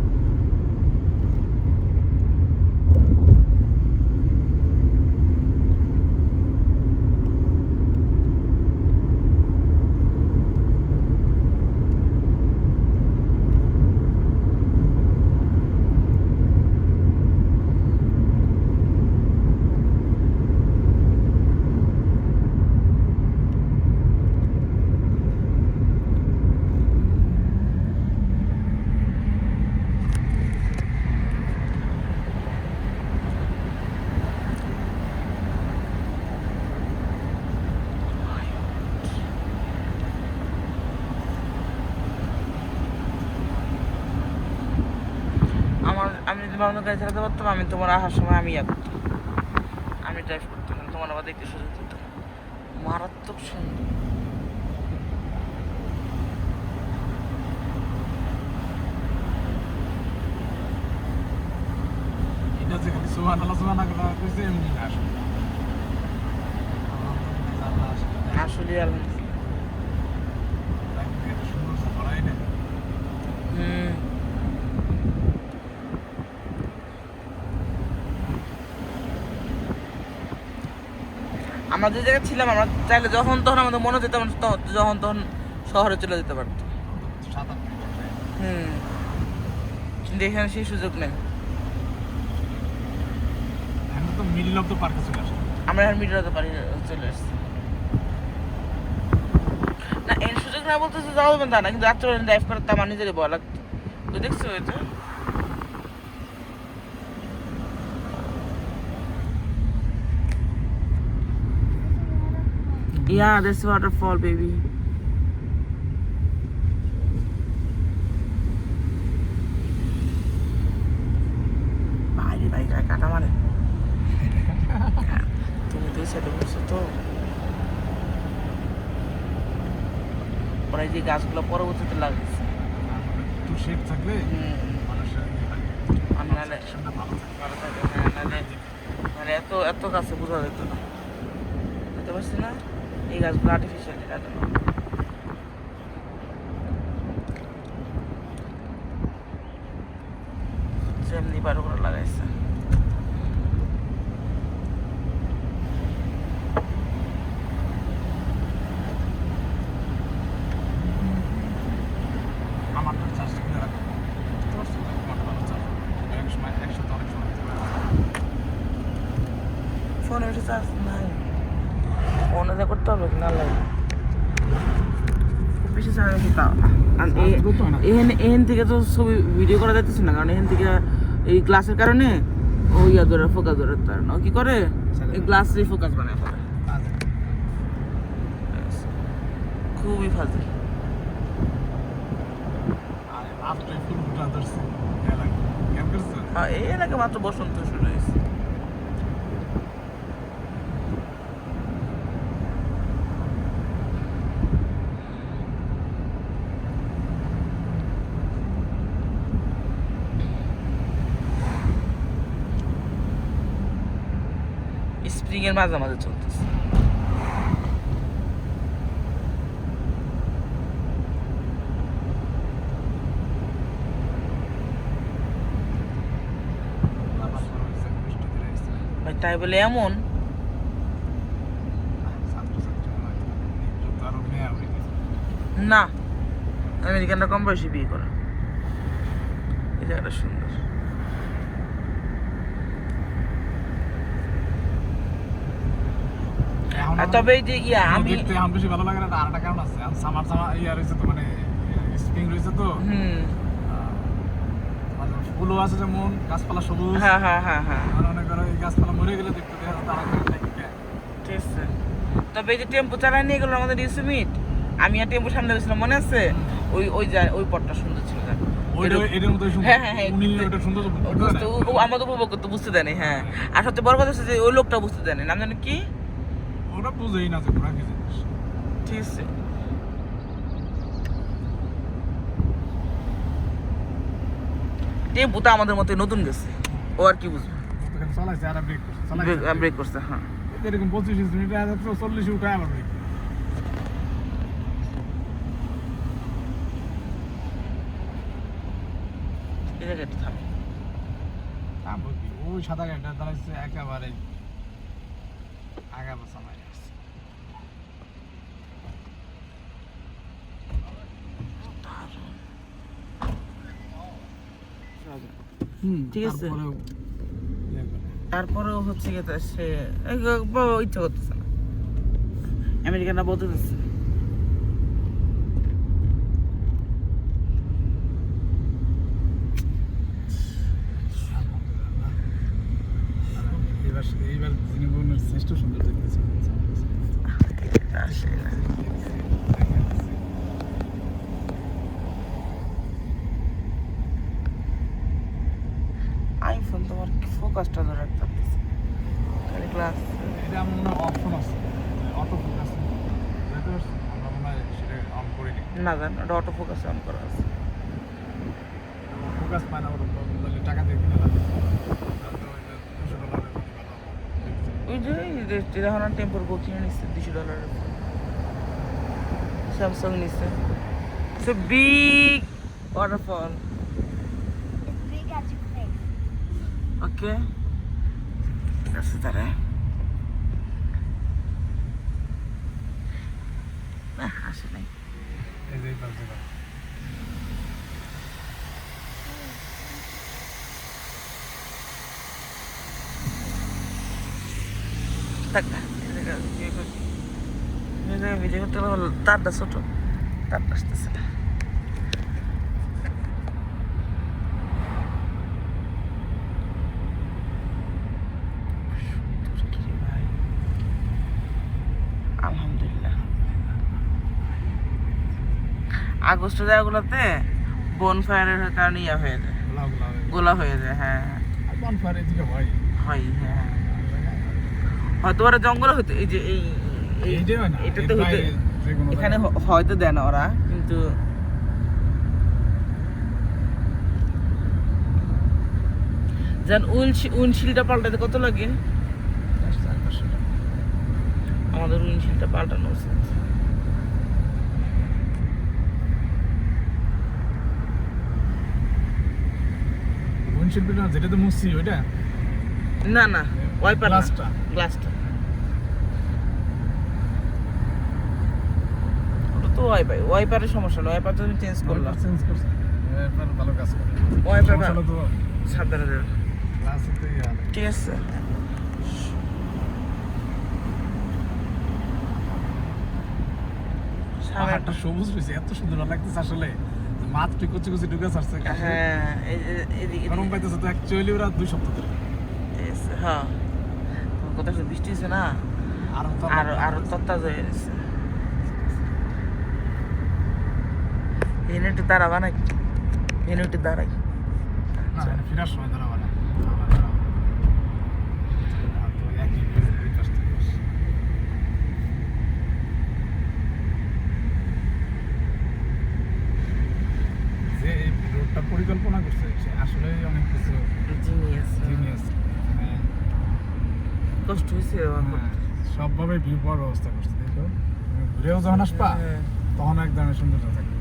আমি যদি অন্য গাড়ি চালাতে পারতাম আমি তোমার আসার সময় আমি আমি ড্রাইভ করতাম তোমার আবার দেখতে সুযোগ দিতাম মারাত্মক সুন্দর এটা যে খালি সুবহানাল্লাহ কইছে এমনি না আসলে আসলে আলহামদুলিল্লাহ আমরা যে জায়গায় ছিলাম আমরা চাইলে যখন তখন আমাদের মনে যেতাম যখন তখন শহরে চলে যেতে পারতো। 7-8 মিনিট কিন্তু এখানে সেই সুযোগ নেই। এখন তো মিডল অফ দ্য পার্কে চলে আসে। আমরা এখন মিডিয়া হতে পারি চলে এসছি না, এর সুযোগ না বলতে যে যাওয়া যাবে তা না, কিন্তু রাত্রে ড্রাইভ করার তা আমার নিজেরই বলা লাগতো। তো দেখছো এটা Yeah, that's waterfall, baby. বাইরে বাইরে গায়ে কাটা মানে তুমি দুই সাইডে বসছো তো ওরা এই যে গাছগুলো পরবর্তীতে লাগিয়েছে। একটু শেড থাকলে মানুষের আর নাহলে ভালো থাকে। ভালো থাকে, হ্যাঁ, নাহলে এত এত গাছে বোঝা যেত না, বুঝতে পারছি না। এই গাছগুলো আর্টিফিশিয়াল, এটা জন্য যেমনি পারো করে লাগাইছে। আমারটা চার্জ করে রাখো। বুঝতে পারছো? আমারটা ভালো চার্জ। এক সময় একসাথে অনেক সময় দিতে পারে। ফোনে বেশি চার্জ নাই, ফোনে যা করতে হবে কি না লাগে খুব বেশি চার্জ আছে তাও না। আর এখান থেকে তো ছবি ভিডিও করা যাইতেছে না, কারণ এখান থেকে এই গ্লাসের কারণে ও ইয়া ধরে ফোকাস ধরে তার না, ও কি করে এই গ্লাসের ফোকাস বানায় ফেলে। খুবই ফাজল। আর রাত্রে ফুলটা ধরছে। ক্যাম্প করছে? হ্যাঁ, এই এলাকা মাত্র বসন্ত শুরু হয়েছে। স্প্রিং এর মাঝামাঝি চলতেছে। আবার শুরু হয়েছে, বৃষ্টি ধীরে আসছে। ভাই তাই বলে এমন ছাত্রছাত্রী মনে হয় যত আরো মেয়ে হয়ে গেছে। না, আমেরিকানরা কম বয়সে বিয়ে করে। এই জায়গাটা সুন্দর। এখন আর তবে এই যে ইয়া আমি দেখতে এখন বেশি ভালো লাগে না, আর একটা কারণ আছে। সামার ইয়া রয়েছে তো, মানে স্প্রিং রয়েছে তো, ফুলও আছে যেমন, গাছপালা সবুজ। হ্যাঁ হ্যাঁ হ্যাঁ হ্যাঁ আর অনেক বড় এই গাছপালা মরে গেলে দেখতে দেখা যায় তারা ঠিক আছে। তবে এই যে টেম্পো চালায় নিয়ে গেলো আমাদের ইউসুমিট, আমি আর টেম্পো সামনে গেছিলাম মনে আছে? ওই পথটা সুন্দর ছিল। এটার মধ্যে হ্যাঁ হ্যাঁ হ্যাঁ, উনি ওটা সুন্দর আমাদের উপভোগ করতে বুঝতে দেয়নি। হ্যাঁ, আর সবচেয়ে বড় কথা হচ্ছে যে ওই লোকটা বুঝতে দেয়নি, নাম জানি কি। ওরা বুঝেই না যে ওরা কি জিনিস। ঠিক আছে, টেম্পো তো আমাদের মতো নতুন গেছে, ও আর কি বুঝবে। ওখানে চালাইছে আর ব্রেক করছে, চালাইছে ব্রেক করছে। হ্যাঁ, এরকম 25 মিনিট 40 উঠায় আবার ব্রেক। এই জায়গাটা থামে। তারপর কি ওই সাদা গাড়িটা দাঁড়াইছে একেবারে আগা পাছা মারি আসছে। ঠিক আছে। তারপরেও ইয়ে করে। তারপরেও হচ্ছে কি সে ইচ্ছা করতেছে না, আমেরিকানরা বলতে চাচ্ছে। এইবার জিনিসগুলোর শ্রেষ্ঠ সুন্দর দেখতেছি। আসে না। আইফোন তোমার ফোকাসটা ধরে রাখতে পারতেছে খালি গ্লাস। এটা আমার মনে হয় অপশন আছে, অটো ফোকাস। আমরা মনে হয় সেটা অন করিনি। না জান, ওটা অটো ফোকাস অন করা আছে। ফোকাস পায় না, ওটা বলে টাকা দিয়ে কিনে লাগে। ওই যে এখন টেম্পোর গো কিনে নিচ্ছে $200 স্যামসাং নিচ্ছে। It's a big waterfall. It's big as your face. Okay. That's it. আসে নাই। এই যে এই পাশে যাও। থাক, ভিডিও করতে গেলে তারটা ছোট, তারটা আসতেছে না। আলহামদুলিল্লাহ। আগস্ট জায়গাগুলোতে বন ফায়ারের কারণে ইয়া হয়ে যায়, গোলা হয়ে যায়। হ্যাঁ আর bonfire এদিকে হয়। হয়, হ্যাঁ হয়তো ওরা জঙ্গলে হইতো, এই যে এই যে হয় না, এটাতে এর হইতে বাইরে যেকোনো এখানে জায়গায়। হয়তো দেয় না ওরা, কিন্তু যেন উইন্ডশিল্ডটা পাল্টাতে কত লাগে? 400 টাকা। আমাদের উইন্ডশিল্ডটা পাল্টানো উচিত। উইন্ডশিল্ডটা যেটাতে মুছছি ওইটা? না না, ওয়াইপার না, গ্লাসটা। গ্লাসটা। ওটা তো ওয়াইপারের সমস্যা না, ওয়াইপার তো তুমি চেঞ্জ করলাম। চেঞ্জ করছি। এরপর ভালো কাজ করে। ওয়াইপার সমস্যা হলো তো সাবধানে দেবে। গ্লাসে তো ইয়া নেই। ঠিক আছে। পাহাড়টা সবুজ রয়েছে, এত সুন্দর লাগতেছে আসলে। মাত্র কুচি কুচি ঢুকে ছাড়ছে কাছে। হ্যাঁ, এদিকে গরম পাইতেছে তো অ্যাকচুয়ালি ওরা 2 সপ্তাহ ধরে। হ্যাঁ, কোথাও বৃষ্টি হয়েছে না, আরো তত্তাজা হয়ে গেছে। এনে একটু দাঁড়াবা নাকি? এনে একটু দাঁড়াই। না, ফেরার সময় দাঁড়াবা না। আর তো একই দুই পাশ থেকে পাশ। যে এই রোডটা পরিকল্পনা করছে সে আসলে অনেক কিছু জিনিয়াস। জিনিয়াস। কষ্ট হয়েছে সবভাবে ভিউ পাওয়ার ব্যবস্থা করছে। দেখো তুমি ঘুরেও যখন আসবা তখন একদম সুন্দরতা থাকবে।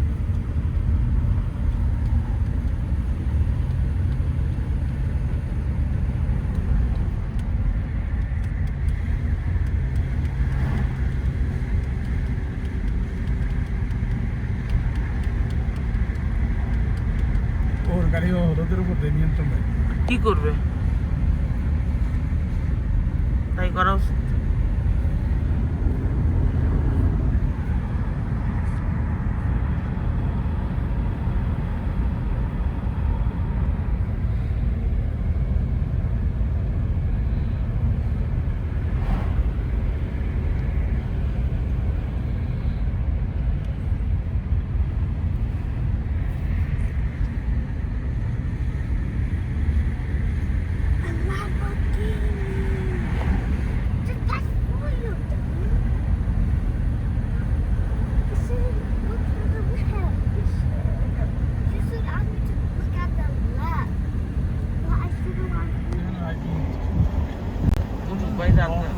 ওর গাড়িও রোদের উপর দিয়ে নিয়ন্ত্রণ দেয়। কি করবে? তাই করা উচিত।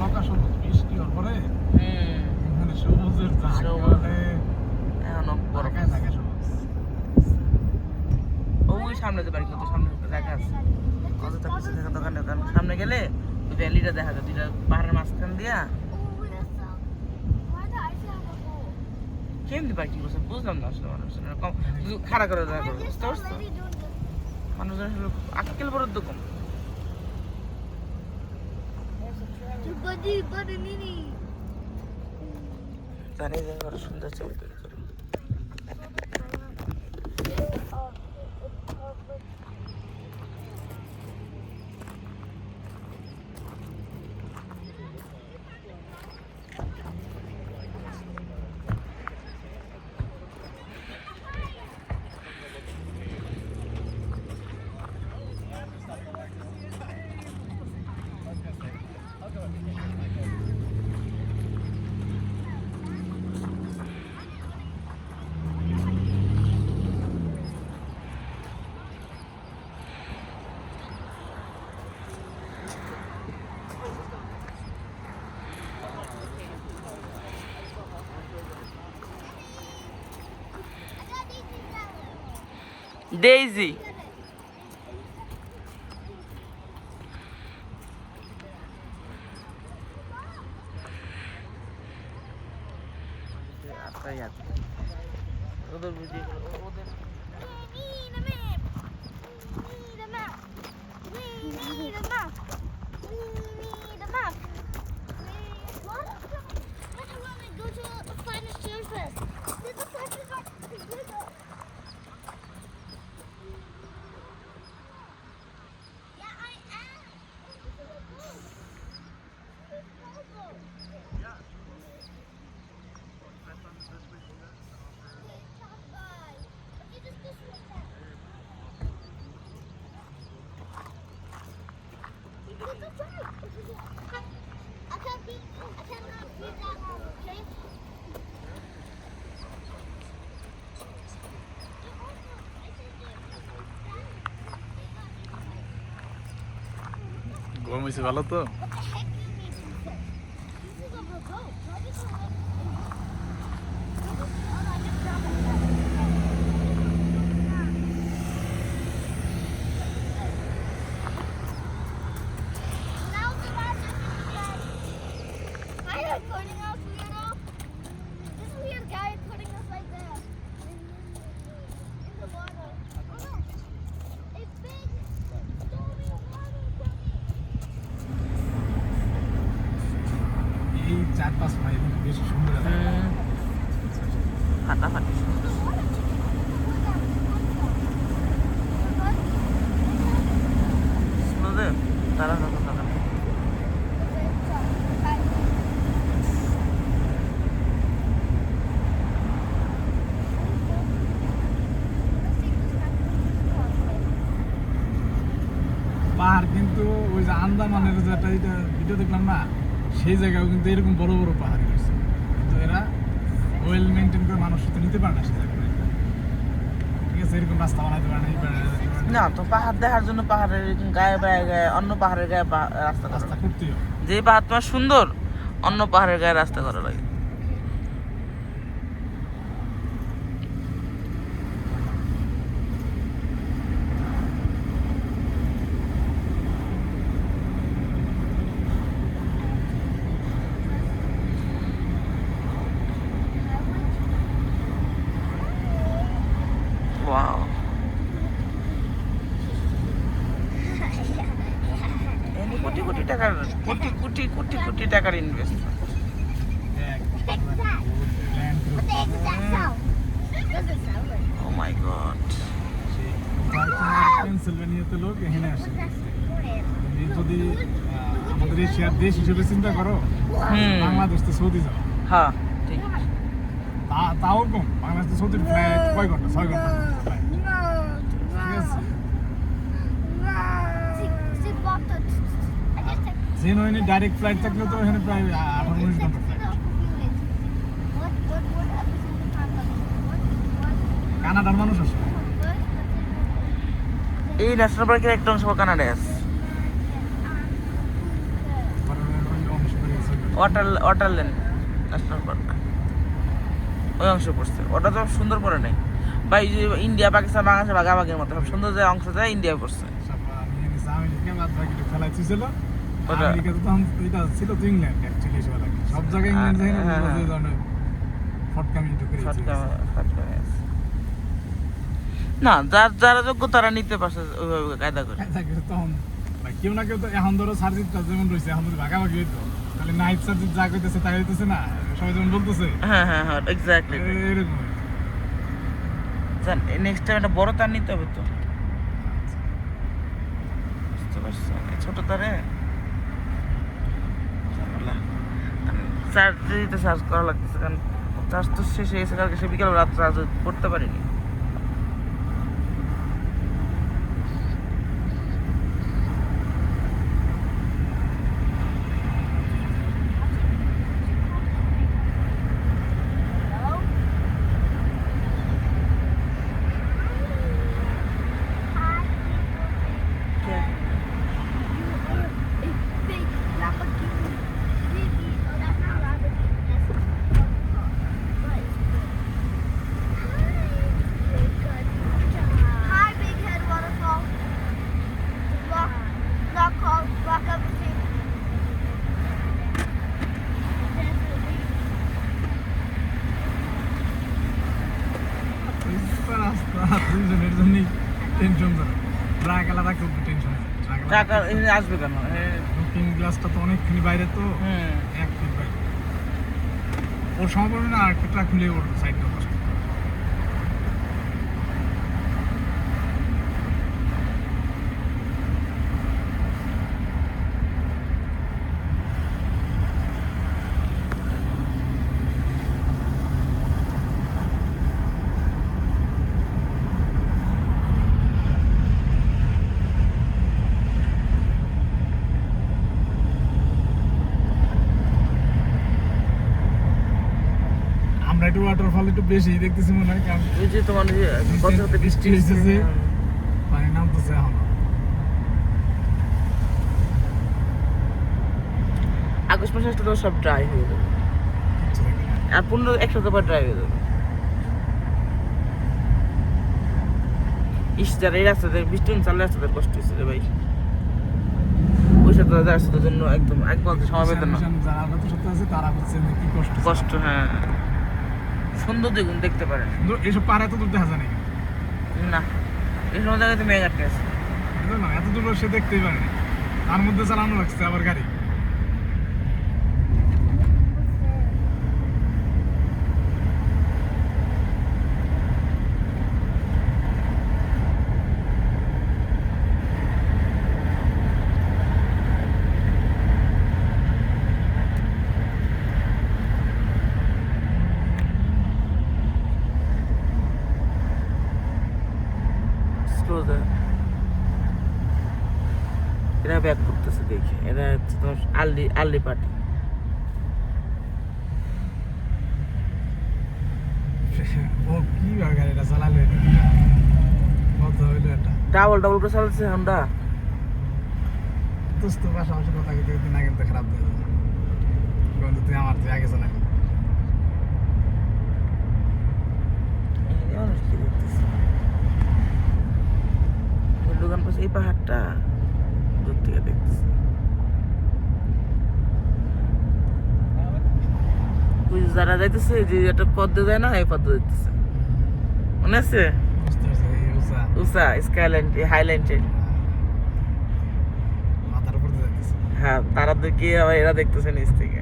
লোকেশন বৃষ্টি হওয়ার পরে মানে সবুজের সবুজ। জায়গায় এখনো বড় থাকে থাকে সবুজ। ওই সামনে যে বাড়ি, কত সামনে দেখা আছে, অযথা পিছনে দেখা দোকানে, কারণ সামনে গেলে ওই ভ্যালিটা দেখা যায়, দুইটা পাহাড়ের মাঝখান দিয়া। কেমনি বাইকিং করছে বুঝলাম না আসলে, মানুষ খাড়া করে দেখা করবে, বুঝতে পারছো? মানুষজন আসলে আক্কেল বড় কম। জানি যে বড় সুন্দর ছবি তৈরি করে। Daisy. Apa ya? ওদের ভিডিও ওদের Need a map. We need a map. We need a map. What? What do you want me to go to find the stairs first? There's a second one. Yeah, I am. I cannot beat that one, okay? ঘুম হয়েছে ভালো তো? What the heck do you mean? This is a remote. Probably the one. Oh, I just dropped Now the last Hi, recording us, weirdo. This weird guy is putting us like that. In the water. Oh no. A big stormy water coming. এই 4-5 mile বেশ সুন্দর লাগে। ফাটাফাটি স্নোদের তারা তারা তারা পাহাড় কিন্তু ওই যে আন্দামানের যে একটা ভিডিও দেখলাম না, সেই জায়গায় কিন্তু এরকম বড় বড় পাহাড় রয়েছে, কিন্তু এরা ওয়েল মেনটেন করে মানুষ তো নিতে পারে না সেই জায়গায়। ঠিক আছে, এরকম রাস্তা বানাইতে পারে না, এই পারে না তো পাহাড় দেখার জন্য পাহাড়ের গায়ে গায়ে গায়ে অন্য পাহাড়ের গায়ে রাস্তা করা রাস্তা লাগে। করতেই হবে। যে পাহাড় তোমার সুন্দর অন্য পাহাড়ের গায়ে রাস্তা করা লাগে। Wow. এনে কোটি কোটি টাকার কোটি টাকার ইনভেস্ট। এক What the heck does that sound? Doesn't sound like oh my God. পেনসিলভেনিয়াতে লোক এখানে আসে। that. এই যদি আমাদের এশিয়ার দেশ হিসেবে চিন্তা করো, বাংলাদেশ তো সৌদি যাও, হ্যাঁ ঠিক। তাও কম। বাংলাদেশ তো সৌদির ফ্লাইট কয় ঘন্টা? 6 ঘন্টা flight। ঠিক আছে, See, Bob, I just took genuinely direct flight থাকলে তো এখানে প্রায় 18-19 ঘন্টা ফ্লাইট। কানাডার মানুষ আসে। এই ন্যাশনাল পার্কের একটা অংশ কানাডায় আছে। ওয়াটারল্যান্ড ন্যাশনাল পার্ক ওই অংশ পড়ছে। ওটা তো সুন্দর পড়ে নাই বা এই যে ইন্ডিয়া পাকিস্তান বাংলাদেশের ভাগাভাগির মতো সব সুন্দর যে অংশ যায় ইন্ডিয়া পড়ছে। আমেরিকাতে তখন এটা ছিল তো ইংল্যান্ড, অ্যাকচুয়ালি সব লাগে সব জায়গায় ইংল্যান্ড যায় না, এই ধরনের ফটকামি একটু করে না যার যারা যোগ্য তারা নিতে পারছে ওইভাবে কায়দা করে। তখন কেউ না কেউ তো এখন ধরো সার্জিতটা যেমন রয়েছে, এখন যদি ভাগাভাগি হইতো তাহলে নাইট সার্জিত যা করতেছে তাই হইতেছে না, সবাই যেমন বলতেছে হ্যাঁ হ্যাঁ হ্যাঁ এক্স্যাক্টলি। এরকম নেক্সট টাইম একটা বড় তার নিতে হবে তো, বুঝতে পারছো? ছোট তারে চার্জ দিতে চার্জ করা লাগতেছে, কারণ চার্জ তো শেষ হয়ে গেছে কালকে, সে বিকাল রাত চার্জ করতে পারিনি। টাকা এখানে আসবে কেন লুকিং গ্লাসটা তো অনেকখানি বাইরে তো হুম 1 ফিট বাইরে ওর সম্ভব না আর একটা খুলে ওর সাইডটা বসে আমরা একটু ওয়াটারফল একটু বেশি দেখতেছি মনে হয় কারণ ওই যে তোমার যে কত কত বৃষ্টি হয়েছে হচ্ছে যে পানি নামতেছে এখন আগস্ট মাসে আসলে তো সব ড্রাই হয়ে যাবে কিচ্ছু দেখি না। আর 15 পর ড্রাই হয়ে যাবে ইস যারা এই রাস্তাতে বৃষ্টি চালে রাস্তাতে কষ্ট হচ্ছে রে ভাই ওই সাথে রাস্তার জন্য একদম এক বলতে সময় পেত না Sanitation যারা আপাতত সত্য আছে তারা হচ্ছে যে কি কষ্ট কষ্ট হ্যাঁ সুন্দর দেখুন দেখতে পারেন কিন্তু এইসব পারে এত দূর দেখা যায় নাকি না এই সময় জায়গাতে মেয়ে কাটতে আছে বুঝলো না এত দূর সে দেখতেই পারে না তার মধ্যে চালানো লাগছে আবার গাড়ি স্লো দা এরা ব্যাক করতেছে দেখে এরা হচ্ছে তোমার আর্লি পার্টি ও কি আর গাড়িটা চালালো এটা কত হইলো এটা ডাবল করে চালাচ্ছে হন্ডা দোস্ত পাশাপাশি কথা কিন্তু না কিন্তু খারাপ হয়ে যাবে কিন্তু তুই আমার তুই আগে চালা দোকান পাশে এই পাহাড়টা দূর থেকে দেখতেছি ওই যে যারা যাইতেছে যে একটা পদ্মে যায় না এই পদ্মে যাইতেছে মনে আছে বুঝতে পারছি এই উষা উষা স্কাইল্যান্ড হাইল্যান্ডে মাথার উপর দিয়ে যাইতেছে হ্যাঁ তারা দেখে আবার এরা দেখতেছে নিচ থেকে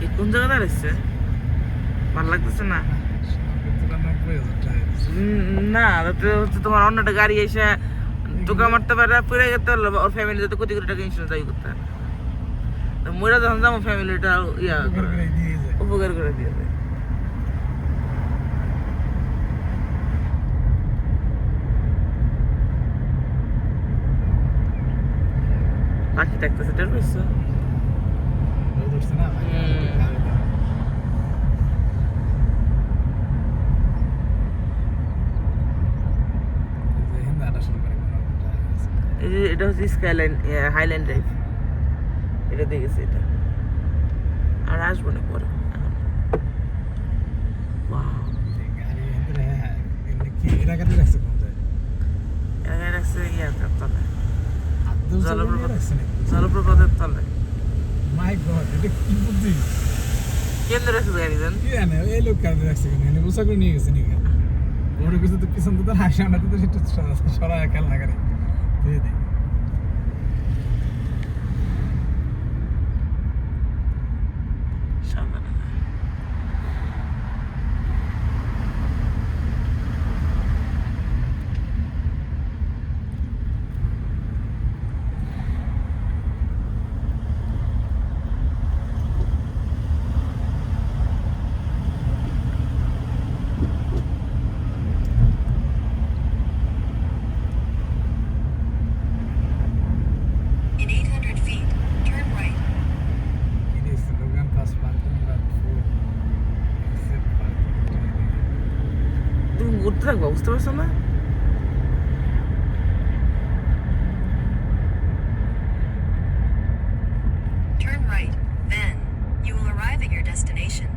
এই কোন জায়গা দাঁড়াচ্ছে ভালো লাগতেছে না না তাতে হচ্ছে তোমার অন্য একটা গাড়ি এসে টোকা মারতে পারে পড়ে যেতে পারলো ওর ফ্যামিলি যাতে কোটি কোটি টাকা ইন্স্যুরেন্স দাবি করতে পারে মরে যখন যাবো ফ্যামিলিটা ইয়া করে, উপকার করে দিয়ে দেয় পাখি থাকতেছে টের পাইছো এই যে এটা হচ্ছে স্কাইল্যান্ড হাইল্যান্ড ড্রাইভ এটা দেখেছি এটা আর আসবো না পরে Wow, এখানে রাখছে ইয়ার তলে জলপ্রপাতের তলে মাই গড এটা কি বুদ্ধি কেন্দ্রে রাখছে গাড়ি দেন কি জানে এই লোক কাজে রাখছে কেন এনে উষা করে নিয়ে গেছে নাকি ওরে কিছু তো পিছন তো হাসি আনাতে তো সেটা সরা খেল না গাড়ি দিয়ে দেয় সাবধানে In 800 feet, turn right. It is Logan Pass parking lot 4 except parking. তুমি ঘুরতে থাকবা বুঝতে পারছো না Turn right. Then, you will arrive at your destination.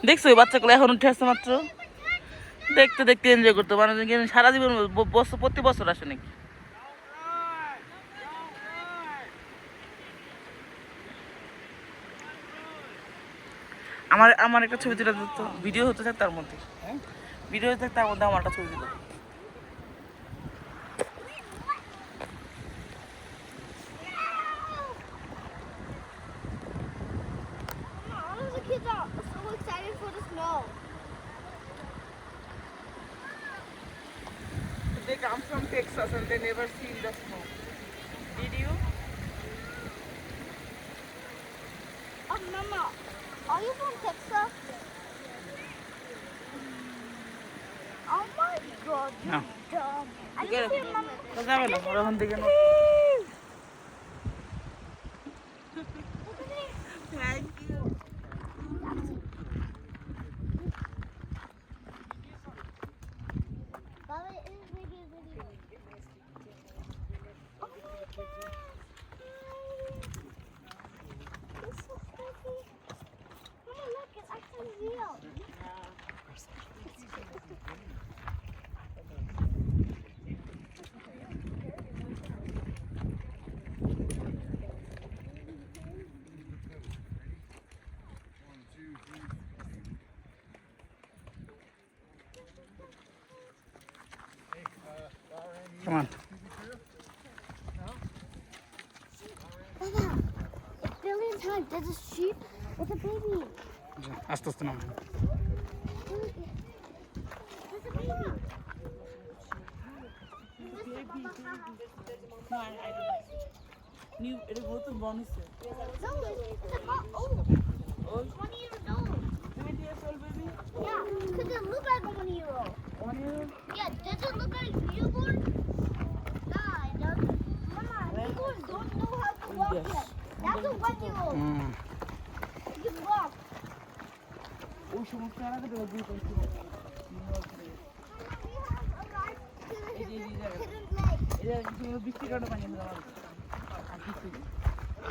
দেখছো ওই বাচ্চাগুলো এখন উঠে আসছে মাত্র, দেখতে দেখতে এনজয় করতো, মানে সারা জীবন বছর প্রতি বছর আসে নাকি। আমার আমার একটা ছবি তুলে দিত, ভিডিও হতে থাক তার মধ্যে, ভিডিও হতে থাক তার মধ্যে আমার একটা ছবি দিল। All of the kids are so excited for the snow. They come from Texas and they never seen the snow. Did you? Oh, Mama, are you from Texas? Oh my God, No. you're dumb. Are you Get it. here, Mama? তো যাবে না ওরা ওখান থেকে না। Thank you. Baba, it is making a video. Oh my God. It's so pretty. Mama, look, it's actually real. Come on. Baba, it's billion times. There's a sheep with a baby. আস্তে আস্তে নাম। Look, there's a baby. New এটা নতুন বনিছে। No, it's about old. Old? 20 years old. 20 years old baby? Yeah, because it looks like a 1-year-old. 1 year old? Yeah, does it look like a newborn? Nah, it doesn't. Mama, newborns don't know how to walk Yes. yet. That's a 1-year-old. You can walk. ওই সমস্ত এলাকা থেকে দুই করতে Mama, we have a large hidden lake. এটা কিন্তু বৃষ্টির কারণে পানি হয়ে যাওয়ার।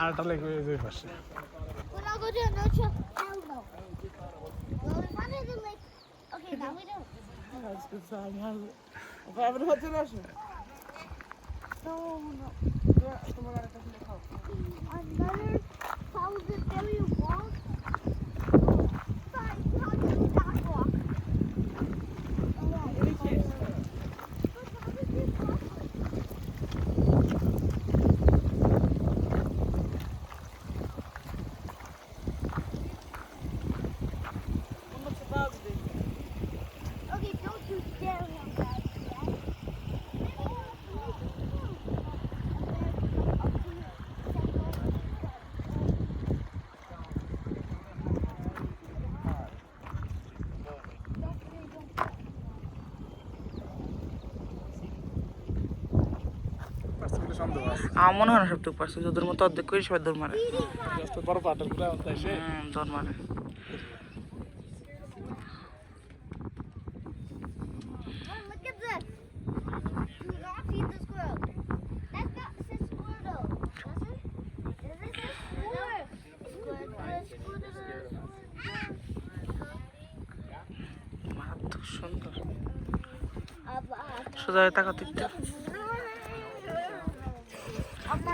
আরটা লেগে হয়ে পাশে। We're not going to a no-chill. Hell no. Well, we wanted the lake. Okay, now we don't. আজকে আমি আর ফাইবার হচ্ছে না আসো। No, no. তোমার আরেকটা ছিল খাও। Another 1,000 billion walk. Sorry, how do you not walk? Okay, don't you dare walk that. সন্দেহ আছে। আমার মনে হয় না সবটুকু পারছে, তোদের মতো অর্ধেক করে সবাই দৌড় মারে। জাস্ট বড় পাটার করে আনতে এসে দৌড় মারে। Mom, look at this. Do not feed the squirrel. That's not says squirrel. Does it? Does it say squirrel? Squirrel. মারাত্মক সুন্দর। Abba. সোজা হয়ে তাকাতে একটু।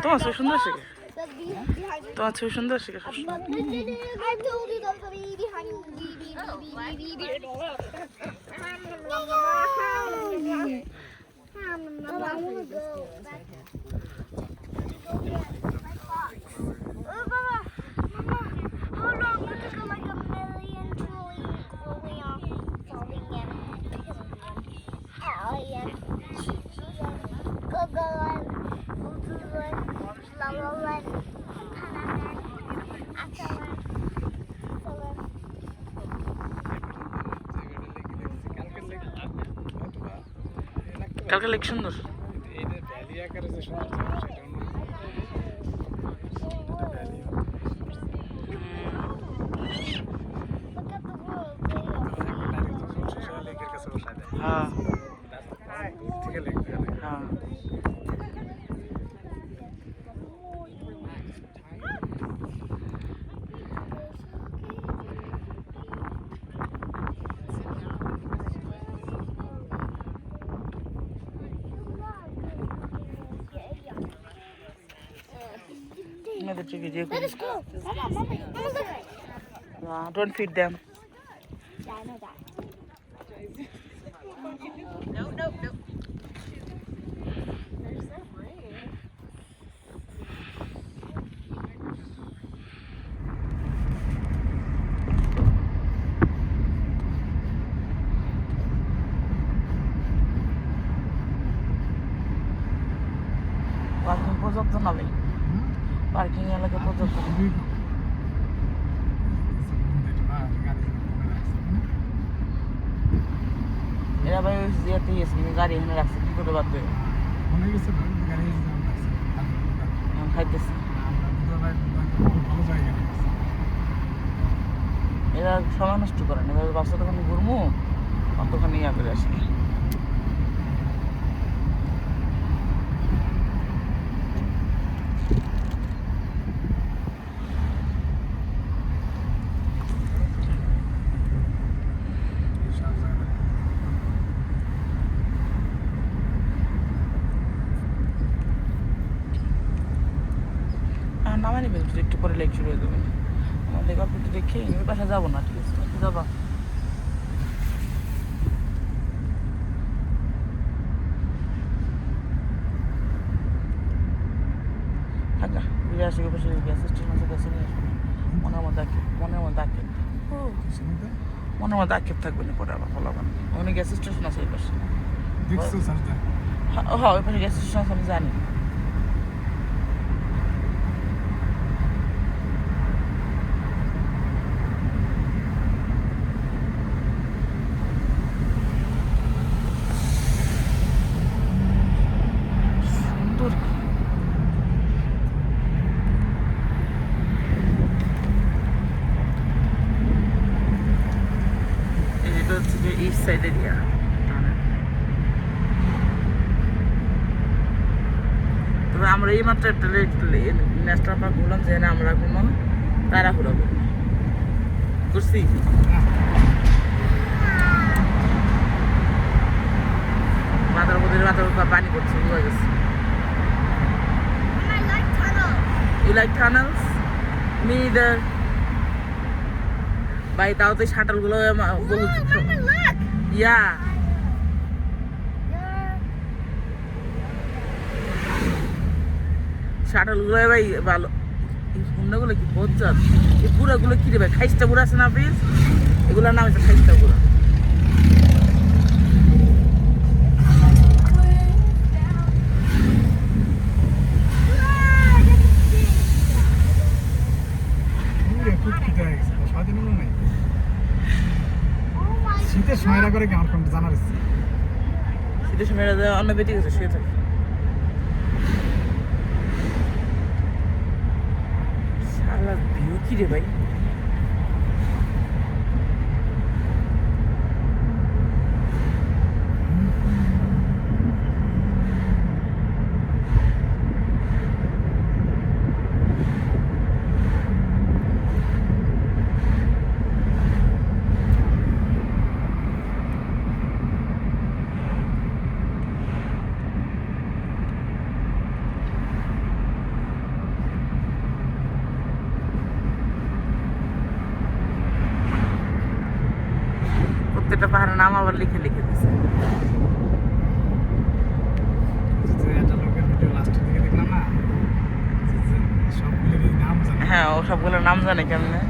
তোমার ছবি সুন্দর শিখে, The bee behind me. তোমার ছবি সুন্দর শিখে। I told you there's a bee behind me. Bee. Mama, I want to go back. Go get my fox. Oh, Mama. How long? It took like a million trillion trillion alien. Gogolan. Udulan. Lalalan. Panaman. Atalan. Atalan. কালকে lake সুন্দর। এইটা valley আকারে যে সুন্দর সেটা অন্য valley. Look at the world. লেকের কাছে বসায় দেয়। হ্যাঁ দূর থেকে লেক দেখা যায়। হ্যাঁ। আমাদেরকে ভিডিও Let করি us go. Mama, look. Don't feed them Yeah, I know that. Parking পর্যাপ্ত না ভাই পার্কিং এলাকা পর্যাপ্ত না। খুবই কম। গাড়ি এরা ভাই ওই ইয়েতে গেছে কিন্তু গাড়ি এখানে রাখছে কি করে বাদ দেবে মনে গেছে গাড়ি এখন খাইতেছে ভালো জায়গা এরা সময় নষ্ট করে না এবার বাচ্চা তখন ঘুরমু অতখানি ইয়া করে আসি সব জায়গা আর নামা নেবেন একটু পরে লেক শুরু হয়ে যাবে আমাদের গল্প একটু দেখে ওই পাশে যাবো না ঠিক আছে একটু যাবা থাকা ঘুরে আসি ওই পাশে গ্যাস স্টেশন আছে গ্যাসে নিয়ে আসবো মনের মধ্যে আক্ষেপ শুনতে মনের মধ্যে আক্ষেপ থাকবে না পরে আবার ফলাবেন ওখানে গ্যাস স্টেশন আছে ওই পাশে দেখছো সারটা হ্যাঁ ওই পাশে গ্যাস স্টেশন আছে আমি জানি সুন্দর এটা হচ্ছে যে ইস্ট সাইড এরিয়া তবে আমরা এই মাত্র একটা ন্যাশনাল পার্ক ঘুরলাম যে না আমরা কোনো তাড়াহুড়া করি করছি মাথার উপর পানি পড়ছে বোঝা গেছে And I like tunnels. You like tunnels? Me either. ভাই তাও তো শাটাল গুলো বহুত Look, Mama, look. ইয়া Yeah. শাটাল গুলো ভাই ভালো এই হুন্ডাগুলো কি বজ্জাত এই বুড়াগুলো কি রে ভাই খাইস্টা বুড়া আছে না প্লিজ এগুলোর নাম হচ্ছে খাইস্টা বুড়া খুব খিদে হয়ে গেছে স্বাধীন হলো নাই Oh my শীতের সময়টা করে কেমন কোনটা জানার ইচ্ছে শীতের সময় অন্য বেটে গেছে শুয়ে থাকে শালা ভিউ কি রে ভাই প্রত্যেকটা পাহাড়ের নাম আবার লিখে লিখে দিছে যে একটা লোকের ভিডিও লাস্টের দিকে দেখলাম না যে সবগুলোরই নাম জানে হ্যাঁ ও সবগুলোর নাম জানে কেমনে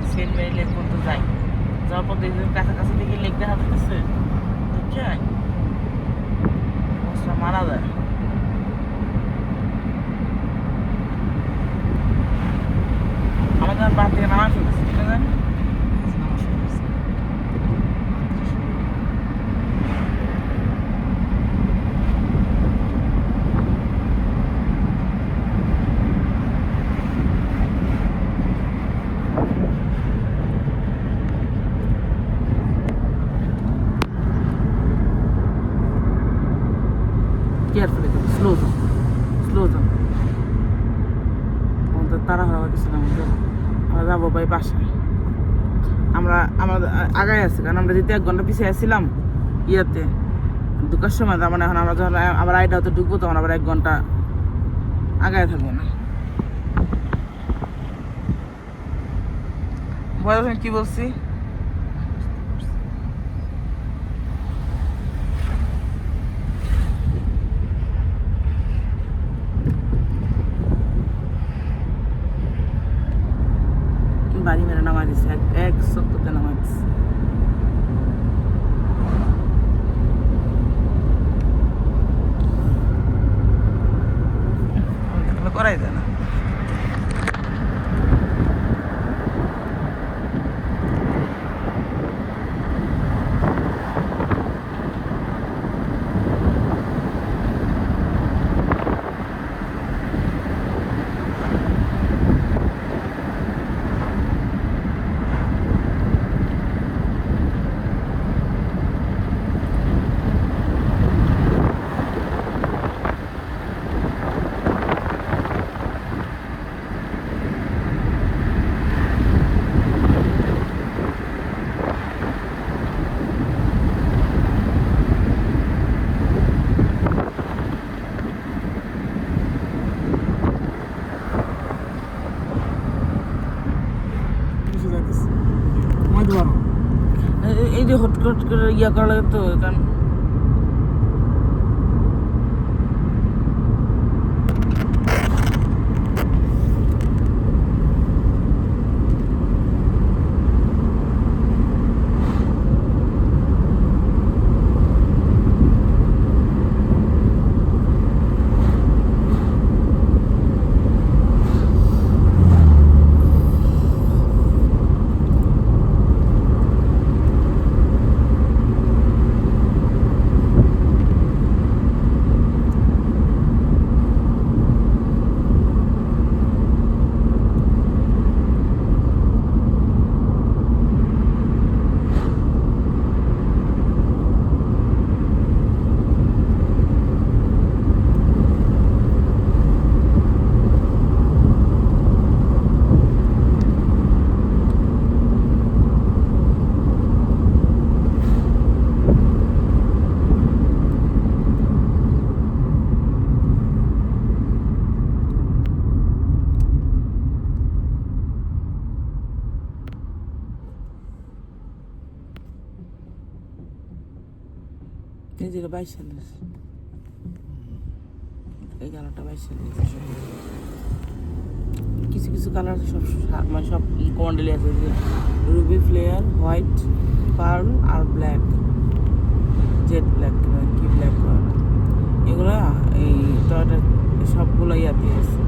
সেন্ট মেরি লেক পর্যন্ত যাই যাওয়ার পর দেখি কাছাকাছি দেখি লেক দেখা যাচ্ছে বুঝছেন মারা যায় আমাদের বাড়ি থেকে নামা ফেলছে ঠিক আছে নামাজ শুরু হয়েছে। কেয়ারফুলি স্লো যাও আমাদের তাড়াহুড়া হয়েছিলাম আমরা যাবো ভাই বাসায় আমাদের আগায় আছে কারণ আমরা যেতে 1 ঘন্টা পিছিয়ে আসছিলাম ইয়াতে ঢুকার সময় তার মানে এখন আমরা যখন আবার আইডা হতে ঢুকবো তখন আবার 1 ঘন্টা আগায় থাকবো না বয়স কি বলছি বাড়ি মেরে নামা দিচ্ছে এক সপ্তাহে নামা দিচ্ছে করাই যায় না কিছু যাইতেছে ঘুমাইতে পারো এই যে হট করে ইয়া করা লাগে তো কারণ এই যে 22 সালের এই কালারটা 22 সালের কিছু কিছু কালার সব মানে সব কন্ডেলি আছে যে রুবি ফ্লেয়ার হোয়াইট পার্ল আর ব্ল্যাক জেড ব্ল্যাক কি ব্ল্যাক এগুলো এই টয়টার সবগুলো ইয়াতে আছে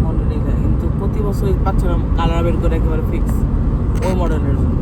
মডেলই কিন্তু প্রতি বছর বাচ্চারা কালার বের করে একেবারে ফিক্স ওই মডেলের জন্য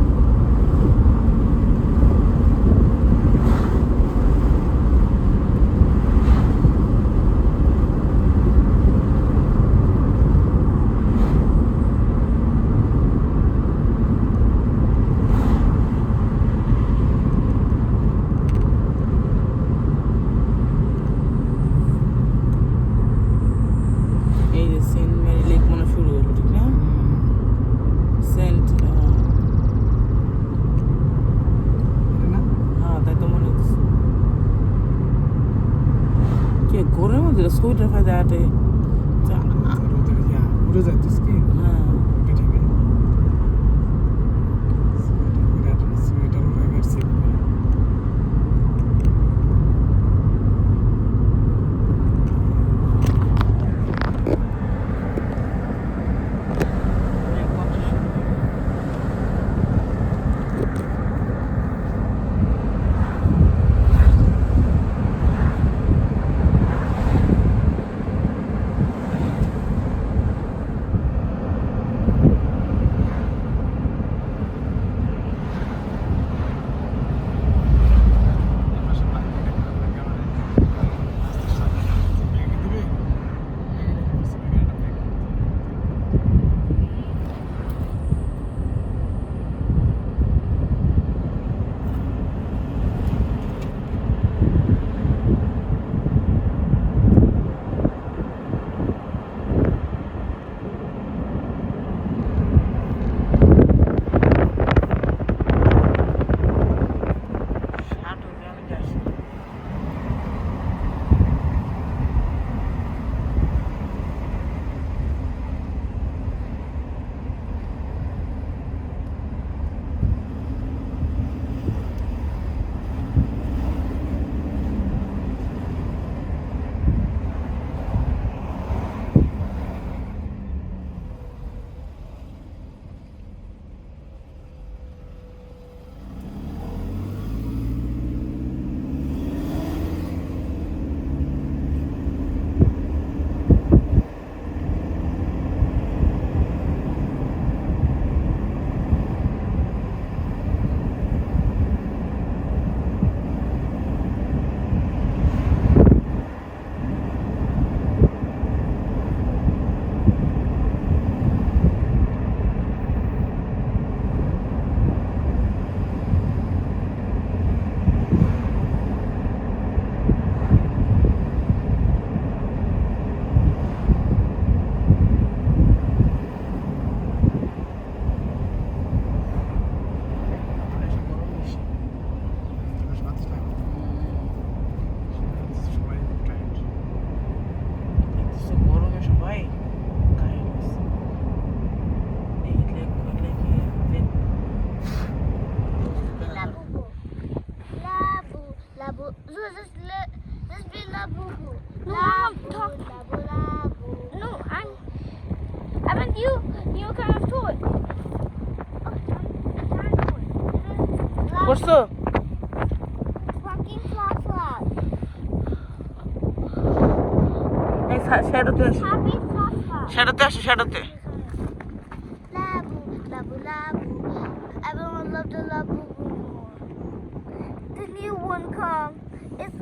করছো? Fucking flop flop. এই শ্যাডোতে আসো, Happy flop flop. শ্যাডোতে আসো, শ্যাডোতে। Labu, labu, labu. Everyone love the labu more. The new one come. It's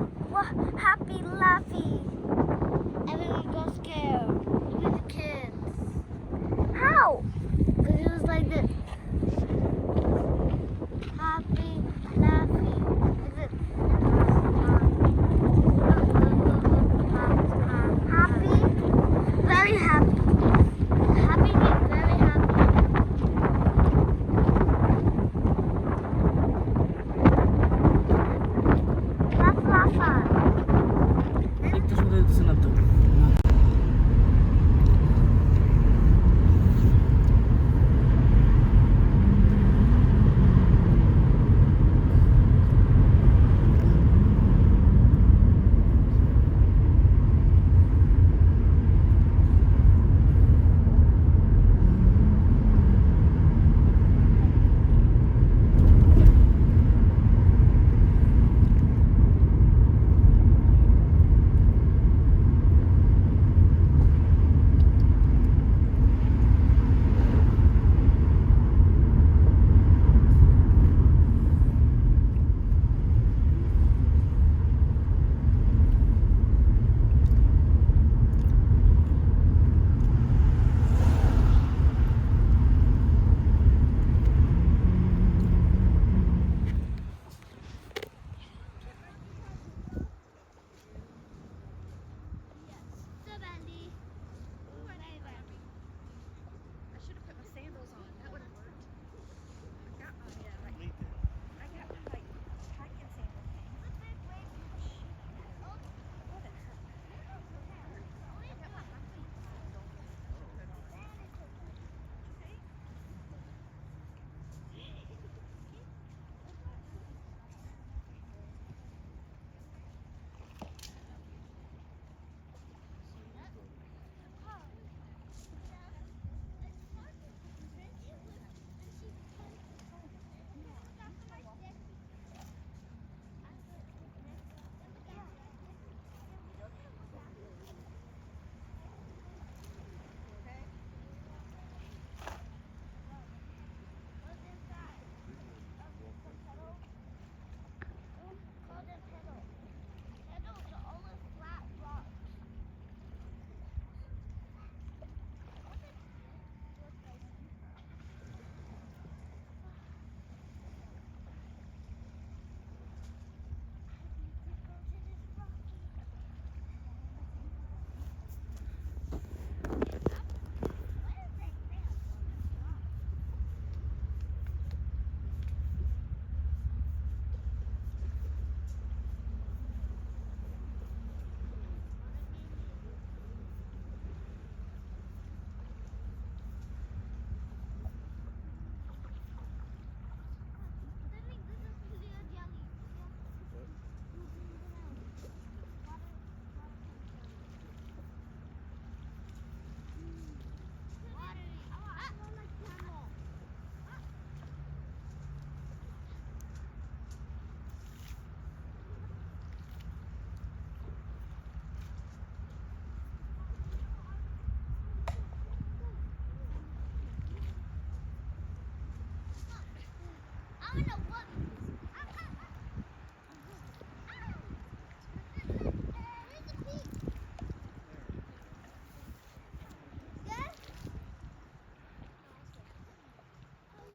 happy laffy. Everyone got scared.